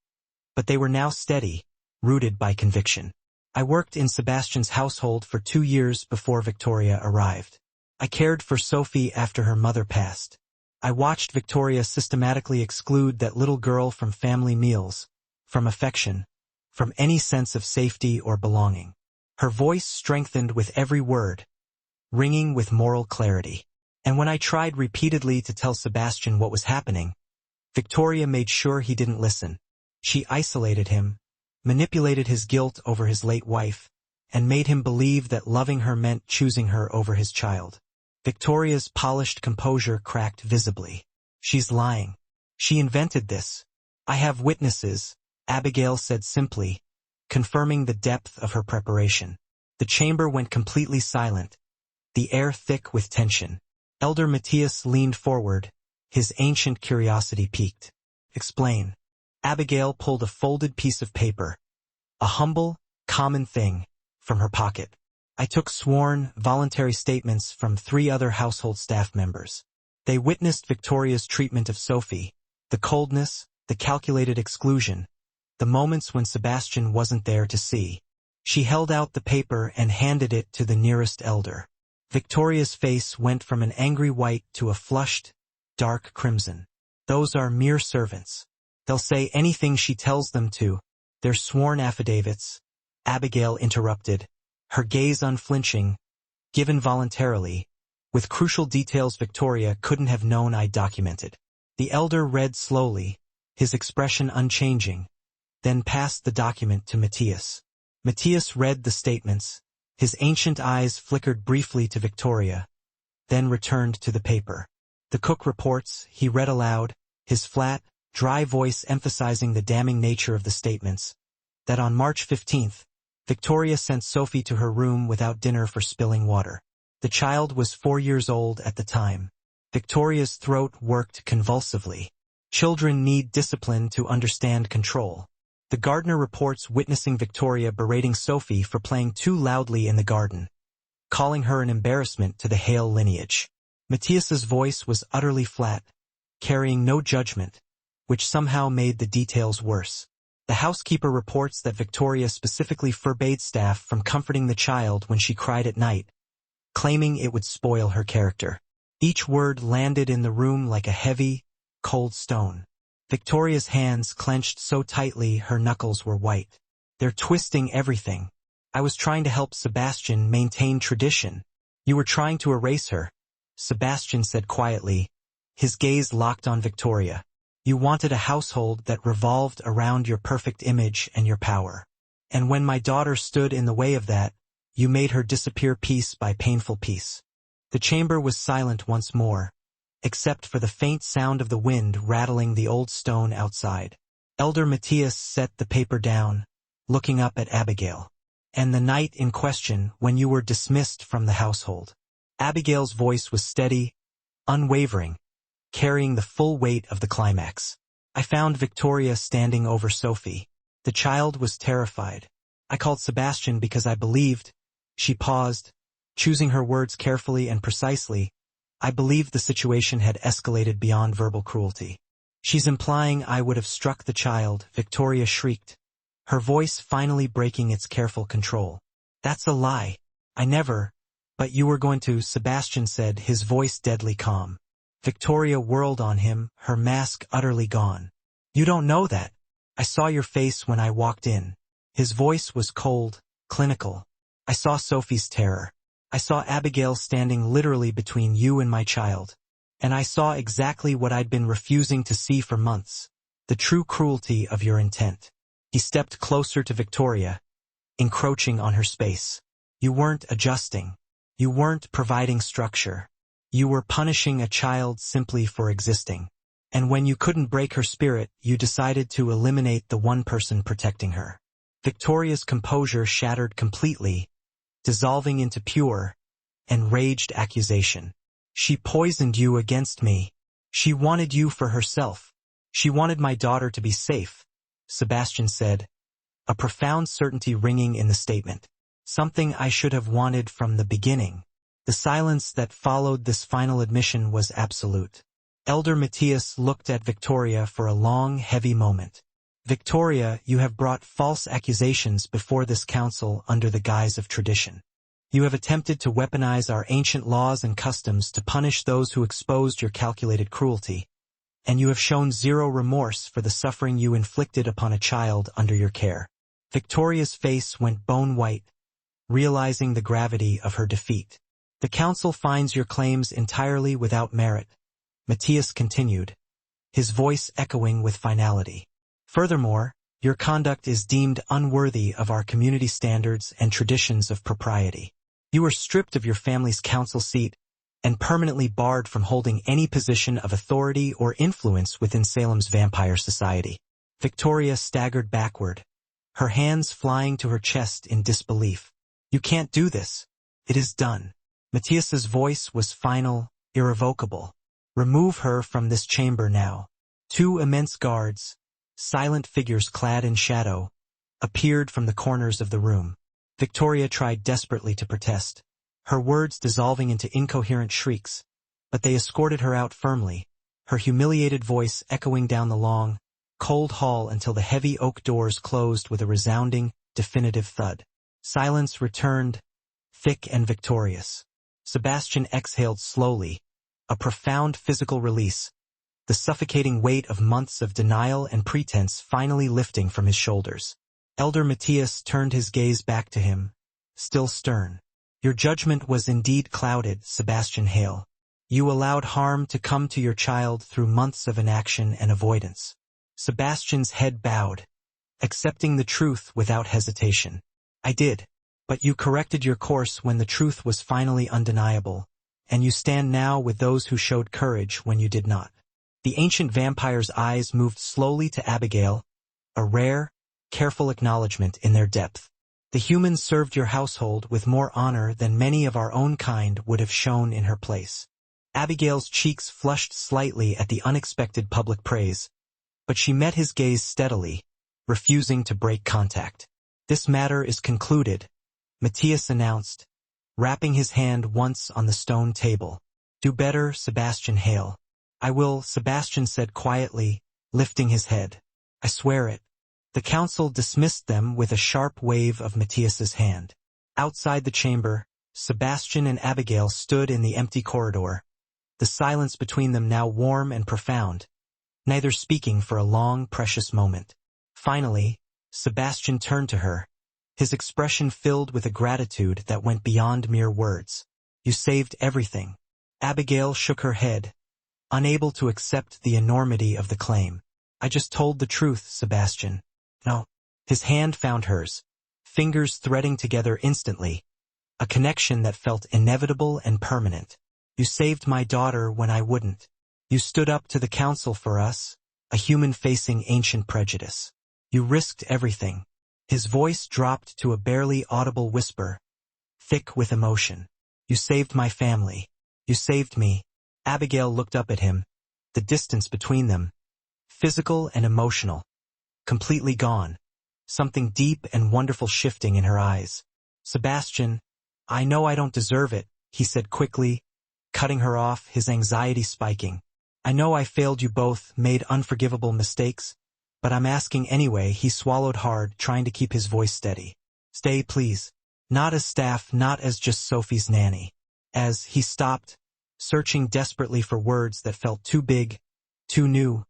but they were now steady, rooted by conviction. I worked in Sebastian's household for 2 years before Victoria arrived. I cared for Sophie after her mother passed. I watched Victoria systematically exclude that little girl from family meals, from affection, from any sense of safety or belonging. Her voice strengthened with every word, ringing with moral clarity. And when I tried repeatedly to tell Sebastian what was happening, Victoria made sure he didn't listen. She isolated him, manipulated his guilt over his late wife, and made him believe that loving her meant choosing her over his child. Victoria's polished composure cracked visibly. She's lying. She invented this. I have witnesses, Abigail said simply, confirming the depth of her preparation. The chamber went completely silent, the air thick with tension. Elder Matthias leaned forward, his ancient curiosity piqued. Explain. Abigail pulled a folded piece of paper, a humble, common thing, from her pocket. I took sworn, voluntary statements from 3 other household staff members. They witnessed Victoria's treatment of Sophie, the coldness, the calculated exclusion, the moments when Sebastian wasn't there to see. She held out the paper and handed it to the nearest elder. Victoria's face went from an angry white to a flushed, dark crimson. Those are mere servants. They'll say anything she tells them to. They're sworn affidavits. Abigail interrupted, her gaze unflinching, given voluntarily, with crucial details Victoria couldn't have known I documented. The elder read slowly, his expression unchanging, then passed the document to Matthias. Matthias read the statements, his ancient eyes flickered briefly to Victoria, then returned to the paper. The cook reports, he read aloud, his flat, dry voice emphasizing the damning nature of the statements, that on March 15th, Victoria sent Sophie to her room without dinner for spilling water. The child was 4 years old at the time. Victoria's throat worked convulsively. Children need discipline to understand control. The gardener reports witnessing Victoria berating Sophie for playing too loudly in the garden, calling her an embarrassment to the Hale lineage. Matthias's voice was utterly flat, carrying no judgment, which somehow made the details worse. The housekeeper reports that Victoria specifically forbade staff from comforting the child when she cried at night, claiming it would spoil her character. Each word landed in the room like a heavy, cold stone. Victoria's hands clenched so tightly her knuckles were white. They're twisting everything. I was trying to help Sebastian maintain tradition. You were trying to erase her, Sebastian said quietly, his gaze locked on Victoria. You wanted a household that revolved around your perfect image and your power. And when my daughter stood in the way of that, you made her disappear piece by painful piece. The chamber was silent once more, except for the faint sound of the wind rattling the old stone outside. Elder Matthias set the paper down, looking up at Abigail. And the night in question when you were dismissed from the household. Abigail's voice was steady, unwavering, carrying the full weight of the climax. I found Victoria standing over Sophie. The child was terrified. I called Sebastian because I believed. She paused, choosing her words carefully and precisely. I believed the situation had escalated beyond verbal cruelty. She's implying I would have struck the child, Victoria shrieked, her voice finally breaking its careful control. That's a lie. I never. But you were going to, Sebastian said, his voice deadly calm. Victoria whirled on him, her mask utterly gone. You don't know that. I saw your face when I walked in. His voice was cold, clinical. I saw Sophie's terror. I saw Abigail standing literally between you and my child. And I saw exactly what I'd been refusing to see for months. The true cruelty of your intent. He stepped closer to Victoria, encroaching on her space. You weren't adjusting. You weren't providing structure. You were punishing a child simply for existing. And when you couldn't break her spirit, you decided to eliminate the one person protecting her. Victoria's composure shattered completely, dissolving into pure, enraged accusation. She poisoned you against me. She wanted you for herself. She wanted my daughter to be safe, Sebastian said, a profound certainty ringing in the statement. Something I should have wanted from the beginning. The silence that followed this final admission was absolute. Elder Matthias looked at Victoria for a long, heavy moment. Victoria, you have brought false accusations before this council under the guise of tradition. You have attempted to weaponize our ancient laws and customs to punish those who exposed your calculated cruelty, and you have shown zero remorse for the suffering you inflicted upon a child under your care. Victoria's face went bone-white, realizing the gravity of her defeat. The council finds your claims entirely without merit, Matthias continued, his voice echoing with finality. Furthermore, your conduct is deemed unworthy of our community standards and traditions of propriety. You are stripped of your family's council seat and permanently barred from holding any position of authority or influence within Salem's vampire society. Victoria staggered backward, her hands flying to her chest in disbelief. You can't do this. It is done. Matthias's voice was final, irrevocable. Remove her from this chamber now. Two immense guards, silent figures clad in shadow, appeared from the corners of the room. Victoria tried desperately to protest, her words dissolving into incoherent shrieks, but they escorted her out firmly, her humiliated voice echoing down the long, cold hall until the heavy oak doors closed with a resounding, definitive thud. Silence returned, thick and victorious. Sebastian exhaled slowly, a profound physical release, the suffocating weight of months of denial and pretense finally lifting from his shoulders. Elder Matthias turned his gaze back to him, still stern. Your judgment was indeed clouded, Sebastian Hale. You allowed harm to come to your child through months of inaction and avoidance. Sebastian's head bowed, accepting the truth without hesitation. I did, but you corrected your course when the truth was finally undeniable, and you stand now with those who showed courage when you did not. The ancient vampire's eyes moved slowly to Abigail, a rare, careful acknowledgement in their depth. The humans served your household with more honor than many of our own kind would have shown in her place. Abigail's cheeks flushed slightly at the unexpected public praise, but she met his gaze steadily, refusing to break contact. This matter is concluded, Matthias announced, rapping his hand once on the stone table. Do better, Sebastian Hale. I will, Sebastian said quietly, lifting his head. I swear it. The council dismissed them with a sharp wave of Matthias's hand. Outside the chamber, Sebastian and Abigail stood in the empty corridor, the silence between them now warm and profound, neither speaking for a long, precious moment. Finally, Sebastian turned to her, his expression filled with a gratitude that went beyond mere words. You saved everything. Abigail shook her head, unable to accept the enormity of the claim. I just told the truth, Sebastian. No. His hand found hers, fingers threading together instantly, a connection that felt inevitable and permanent. You saved my daughter when I wouldn't. You stood up to the council for us, a human facing ancient prejudice. You risked everything. His voice dropped to a barely audible whisper, thick with emotion. You saved my family. You saved me. Abigail looked up at him, the distance between them, physical and emotional, completely gone, something deep and wonderful shifting in her eyes. Sebastian, I know I don't deserve it, he said quickly, cutting her off, his anxiety spiking. I know I failed you both, made unforgivable mistakes, but I'm asking anyway. He swallowed hard, trying to keep his voice steady. Stay, please. Not as staff, not as just Sophie's nanny. As he stopped, searching desperately for words that felt too big, too new,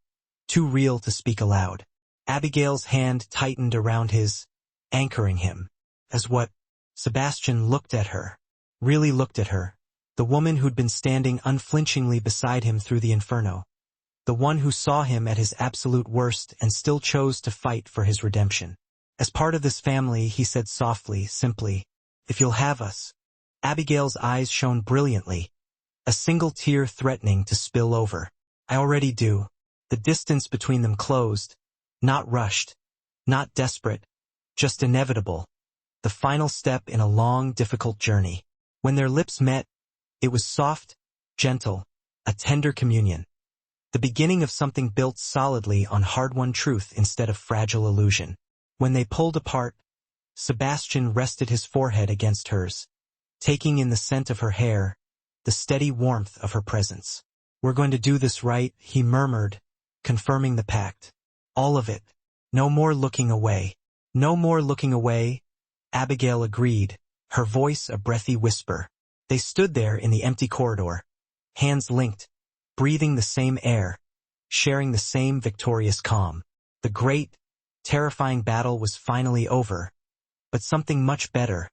too real to speak aloud. Abigail's hand tightened around his, anchoring him. As what? Sebastian looked at her, really looked at her, the woman who'd been standing unflinchingly beside him through the inferno, the one who saw him at his absolute worst and still chose to fight for his redemption. As part of this family, he said softly, simply, if you'll have us. Abigail's eyes shone brilliantly, a single tear threatening to spill over. I already do. The distance between them closed, not rushed, not desperate, just inevitable. The final step in a long, difficult journey. When their lips met, it was soft, gentle, a tender communion. The beginning of something built solidly on hard-won truth instead of fragile illusion. When they pulled apart, Sebastian rested his forehead against hers, taking in the scent of her hair, the steady warmth of her presence. "We're going to do this right," he murmured, confirming the pact. "All of it. No more looking away." "No more looking away," Abigail agreed, her voice a breathy whisper. They stood there in the empty corridor, hands linked, breathing the same air, sharing the same victorious calm. The great, terrifying battle was finally over, but something much better,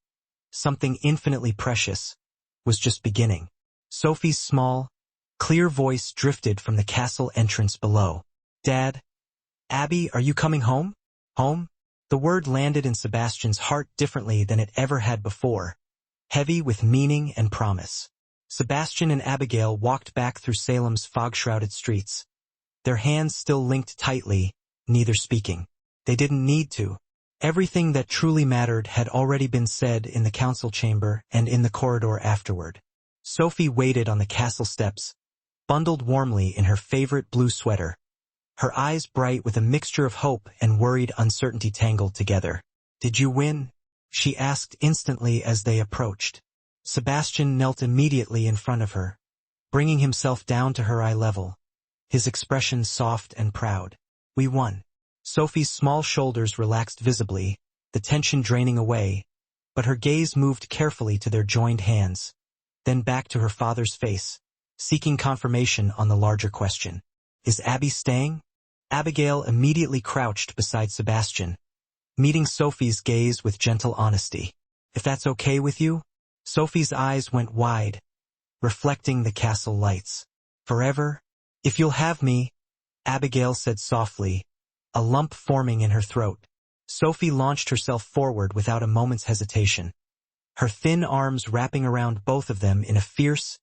something infinitely precious, was just beginning. Sophie's small, clear voice drifted from the castle entrance below. "Dad? Abby, are you coming home?" Home? The word landed in Sebastian's heart differently than it ever had before, heavy with meaning and promise. Sebastian and Abigail walked back through Salem's fog-shrouded streets, their hands still linked tightly, neither speaking. They didn't need to. Everything that truly mattered had already been said in the council chamber and in the corridor afterward. Sophie waited on the castle steps, bundled warmly in her favorite blue sweater, her eyes bright with a mixture of hope and worried uncertainty tangled together. "Did you win?" she asked instantly as they approached. Sebastian knelt immediately in front of her, bringing himself down to her eye level, his expression soft and proud. "We won." Sophie's small shoulders relaxed visibly, the tension draining away, but her gaze moved carefully to their joined hands, then back to her father's face, seeking confirmation on the larger question. "Is Abby staying?" Abigail immediately crouched beside Sebastian, meeting Sophie's gaze with gentle honesty. "If that's okay with you?" Sophie's eyes went wide, reflecting the castle lights. "Forever? If you'll have me," Abigail said softly, a lump forming in her throat. Sophie launched herself forward without a moment's hesitation, her thin arms wrapping around both of them in a fierce,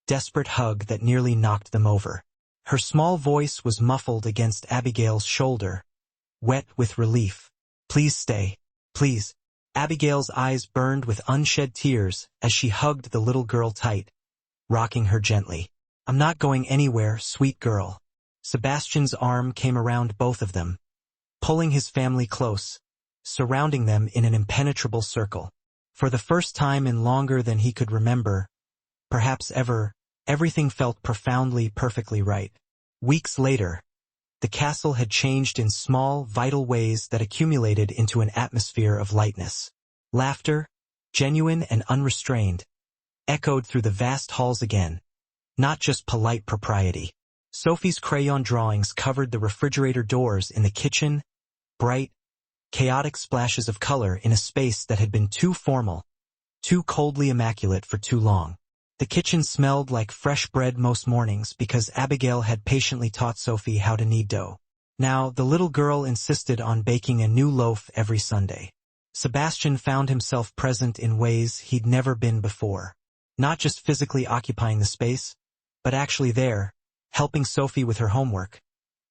desperate hug that nearly knocked them over. Her small voice was muffled against Abigail's shoulder, wet with relief. "Please stay. Please." Abigail's eyes burned with unshed tears as she hugged the little girl tight, rocking her gently. "I'm not going anywhere, sweet girl." Sebastian's arm came around both of them, pulling his family close, surrounding them in an impenetrable circle. For the first time in longer than he could remember, perhaps ever, everything felt profoundly, perfectly right. Weeks later, the castle had changed in small, vital ways that accumulated into an atmosphere of lightness. Laughter, genuine and unrestrained, echoed through the vast halls again, not just polite propriety. Sophie's crayon drawings covered the refrigerator doors in the kitchen, bright, chaotic splashes of color in a space that had been too formal, too coldly immaculate for too long. The kitchen smelled like fresh bread most mornings because Abigail had patiently taught Sophie how to knead dough. Now, the little girl insisted on baking a new loaf every Sunday. Sebastian found himself present in ways he'd never been before. Not just physically occupying the space, but actually there, helping Sophie with her homework,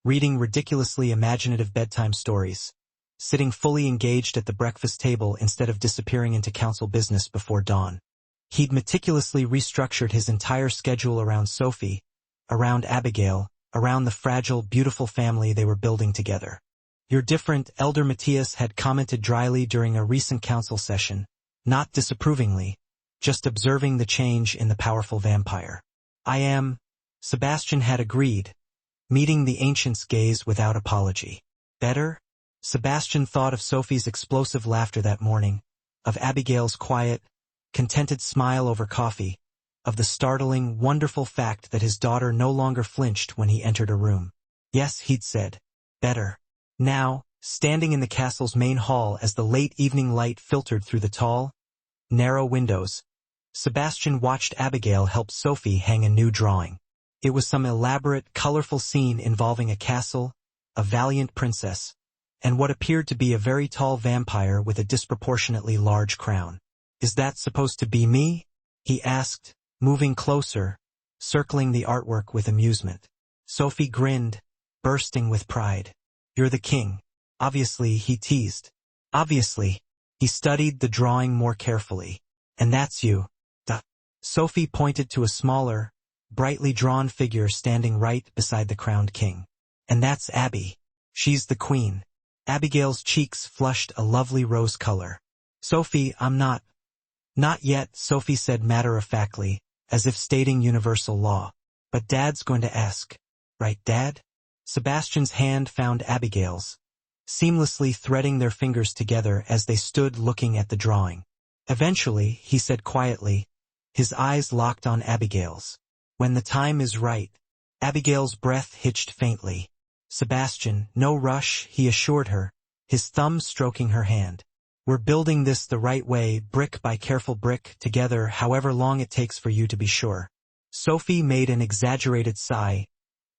reading ridiculously imaginative bedtime stories, sitting fully engaged at the breakfast table instead of disappearing into council business before dawn. He'd meticulously restructured his entire schedule around Sophie, around Abigail, around the fragile, beautiful family they were building together. "You're different," Elder Matthias had commented dryly during a recent council session, not disapprovingly, just observing the change in the powerful vampire. "I am," Sebastian had agreed, meeting the ancient's gaze without apology. "Better?" Sebastian thought of Sophie's explosive laughter that morning, of Abigail's quiet, contented smile over coffee, of the startling, wonderful fact that his daughter no longer flinched when he entered a room. "Yes," he'd said, "better." Now, standing in the castle's main hall as the late evening light filtered through the tall, narrow windows, Sebastian watched Abigail help Sophie hang a new drawing. It was some elaborate, colorful scene involving a castle, a valiant princess, and what appeared to be a very tall vampire with a disproportionately large crown. "Is that supposed to be me?" he asked, moving closer, circling the artwork with amusement. Sophie grinned, bursting with pride. "You're the king." "Obviously," he teased. "Obviously." He studied the drawing more carefully. "And that's you." Duh. Sophie pointed to a smaller, brightly drawn figure standing right beside the crowned king. "And that's Abby. She's the queen." Abigail's cheeks flushed a lovely rose color. "Sophie, I'm not." Not yet, Sophie said matter-of-factly, as if stating universal law. But Dad's going to ask. Right, Dad? Sebastian's hand found Abigail's, seamlessly threading their fingers together as they stood looking at the drawing. Eventually, he said quietly, his eyes locked on Abigail's. When the time is right. Abigail's breath hitched faintly. Sebastian, no rush, he assured her, his thumb stroking her hand. We're building this the right way, brick by careful brick, together, however long it takes for you to be sure. Sophie made an exaggerated sigh,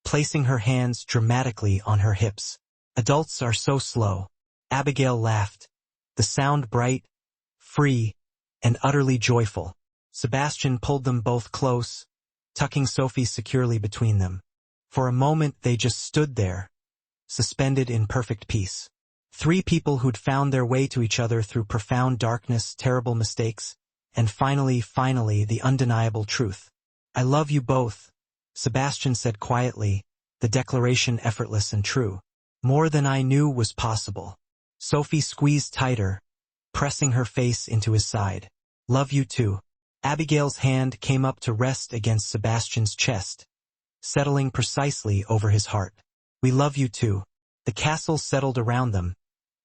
placing her hands dramatically on her hips. Adults are so slow. Abigail laughed, the sound bright, free, and utterly joyful. Sebastian pulled them both close, tucking Sophie securely between them. For a moment they just stood there, suspended in perfect peace. Three people who'd found their way to each other through profound darkness, terrible mistakes, and finally, the undeniable truth. I love you both, Sebastian said quietly, the declaration effortless and true. More than I knew was possible. Sophie squeezed tighter, pressing her face into his side. Love you too. Abigail's hand came up to rest against Sebastian's chest, settling precisely over his heart. We love you too. The castle settled around them,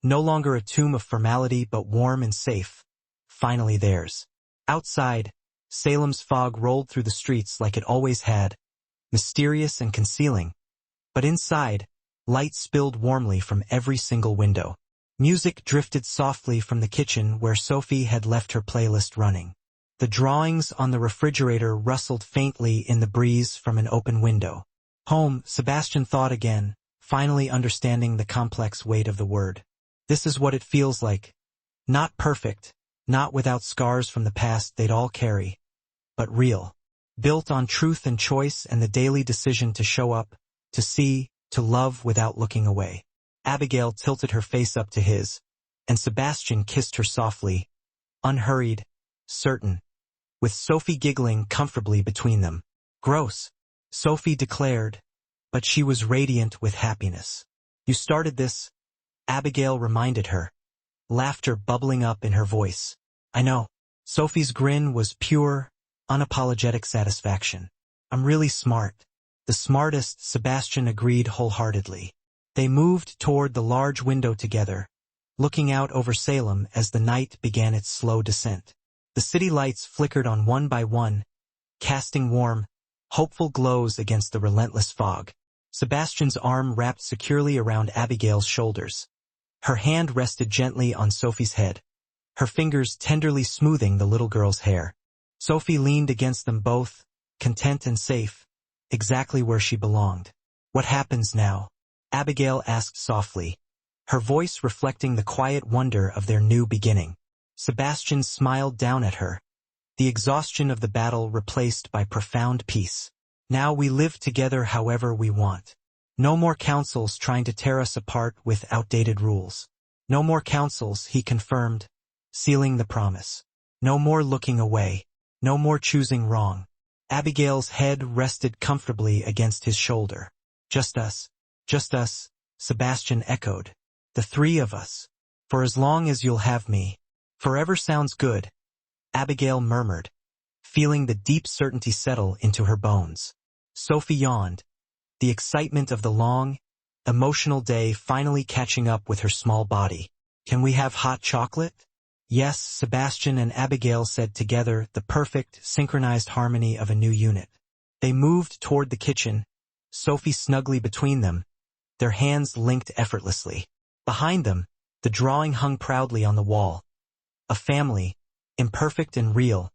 no longer a tomb of formality but warm and safe. Finally theirs. Outside, Salem's fog rolled through the streets like it always had, mysterious and concealing. But inside, light spilled warmly from every single window. Music drifted softly from the kitchen where Sophie had left her playlist running. The drawings on the refrigerator rustled faintly in the breeze from an open window. Home, Sebastian thought again, finally understanding the complex weight of the word. This is what it feels like. Not perfect, not without scars from the past they'd all carry, but real. Built on truth and choice and the daily decision to show up, to see, to love without looking away. Abigail tilted her face up to his, and Sebastian kissed her softly, unhurried, certain, with Sophie giggling comfortably between them. Gross, Sophie declared, but she was radiant with happiness. You started this, Abigail reminded her, laughter bubbling up in her voice. I know. Sophie's grin was pure, unapologetic satisfaction. I'm really smart. The smartest, Sebastian agreed wholeheartedly. They moved toward the large window together, looking out over Salem as the night began its slow descent. The city lights flickered on one by one, casting warm, hopeful glows against the relentless fog. Sebastian's arm wrapped securely around Abigail's shoulders. Her hand rested gently on Sophie's head, her fingers tenderly smoothing the little girl's hair. Sophie leaned against them both, content and safe, exactly where she belonged. What happens now? Abigail asked softly, her voice reflecting the quiet wonder of their new beginning. Sebastian smiled down at her, the exhaustion of the battle replaced by profound peace. Now we live together however we want. No more councils trying to tear us apart with outdated rules. No more councils, he confirmed, sealing the promise. No more looking away. No more choosing wrong. Abigail's head rested comfortably against his shoulder. Just us, Sebastian echoed. The three of us. For as long as you'll have me. Forever sounds good, Abigail murmured, feeling the deep certainty settle into her bones. Sophie yawned, the excitement of the long, emotional day finally catching up with her small body. Can we have hot chocolate? Yes, Sebastian and Abigail said together, the perfect, synchronized harmony of a new unit. They moved toward the kitchen, Sophie snugly between them, their hands linked effortlessly. Behind them, the drawing hung proudly on the wall. A family, imperfect and real,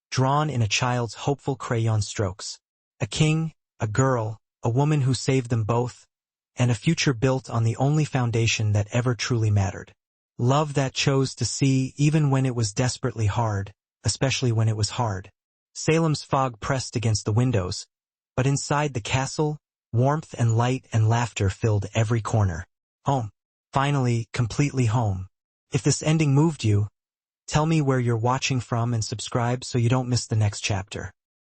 drawn in a child's hopeful crayon strokes. A king, a girl, a woman who saved them both, and a future built on the only foundation that ever truly mattered. Love that chose to see even when it was desperately hard, especially when it was hard. Salem's fog pressed against the windows, but inside the castle, warmth and light and laughter filled every corner. Home. Finally, completely home. If this ending moved you, tell me where you're watching from and subscribe so you don't miss the next chapter.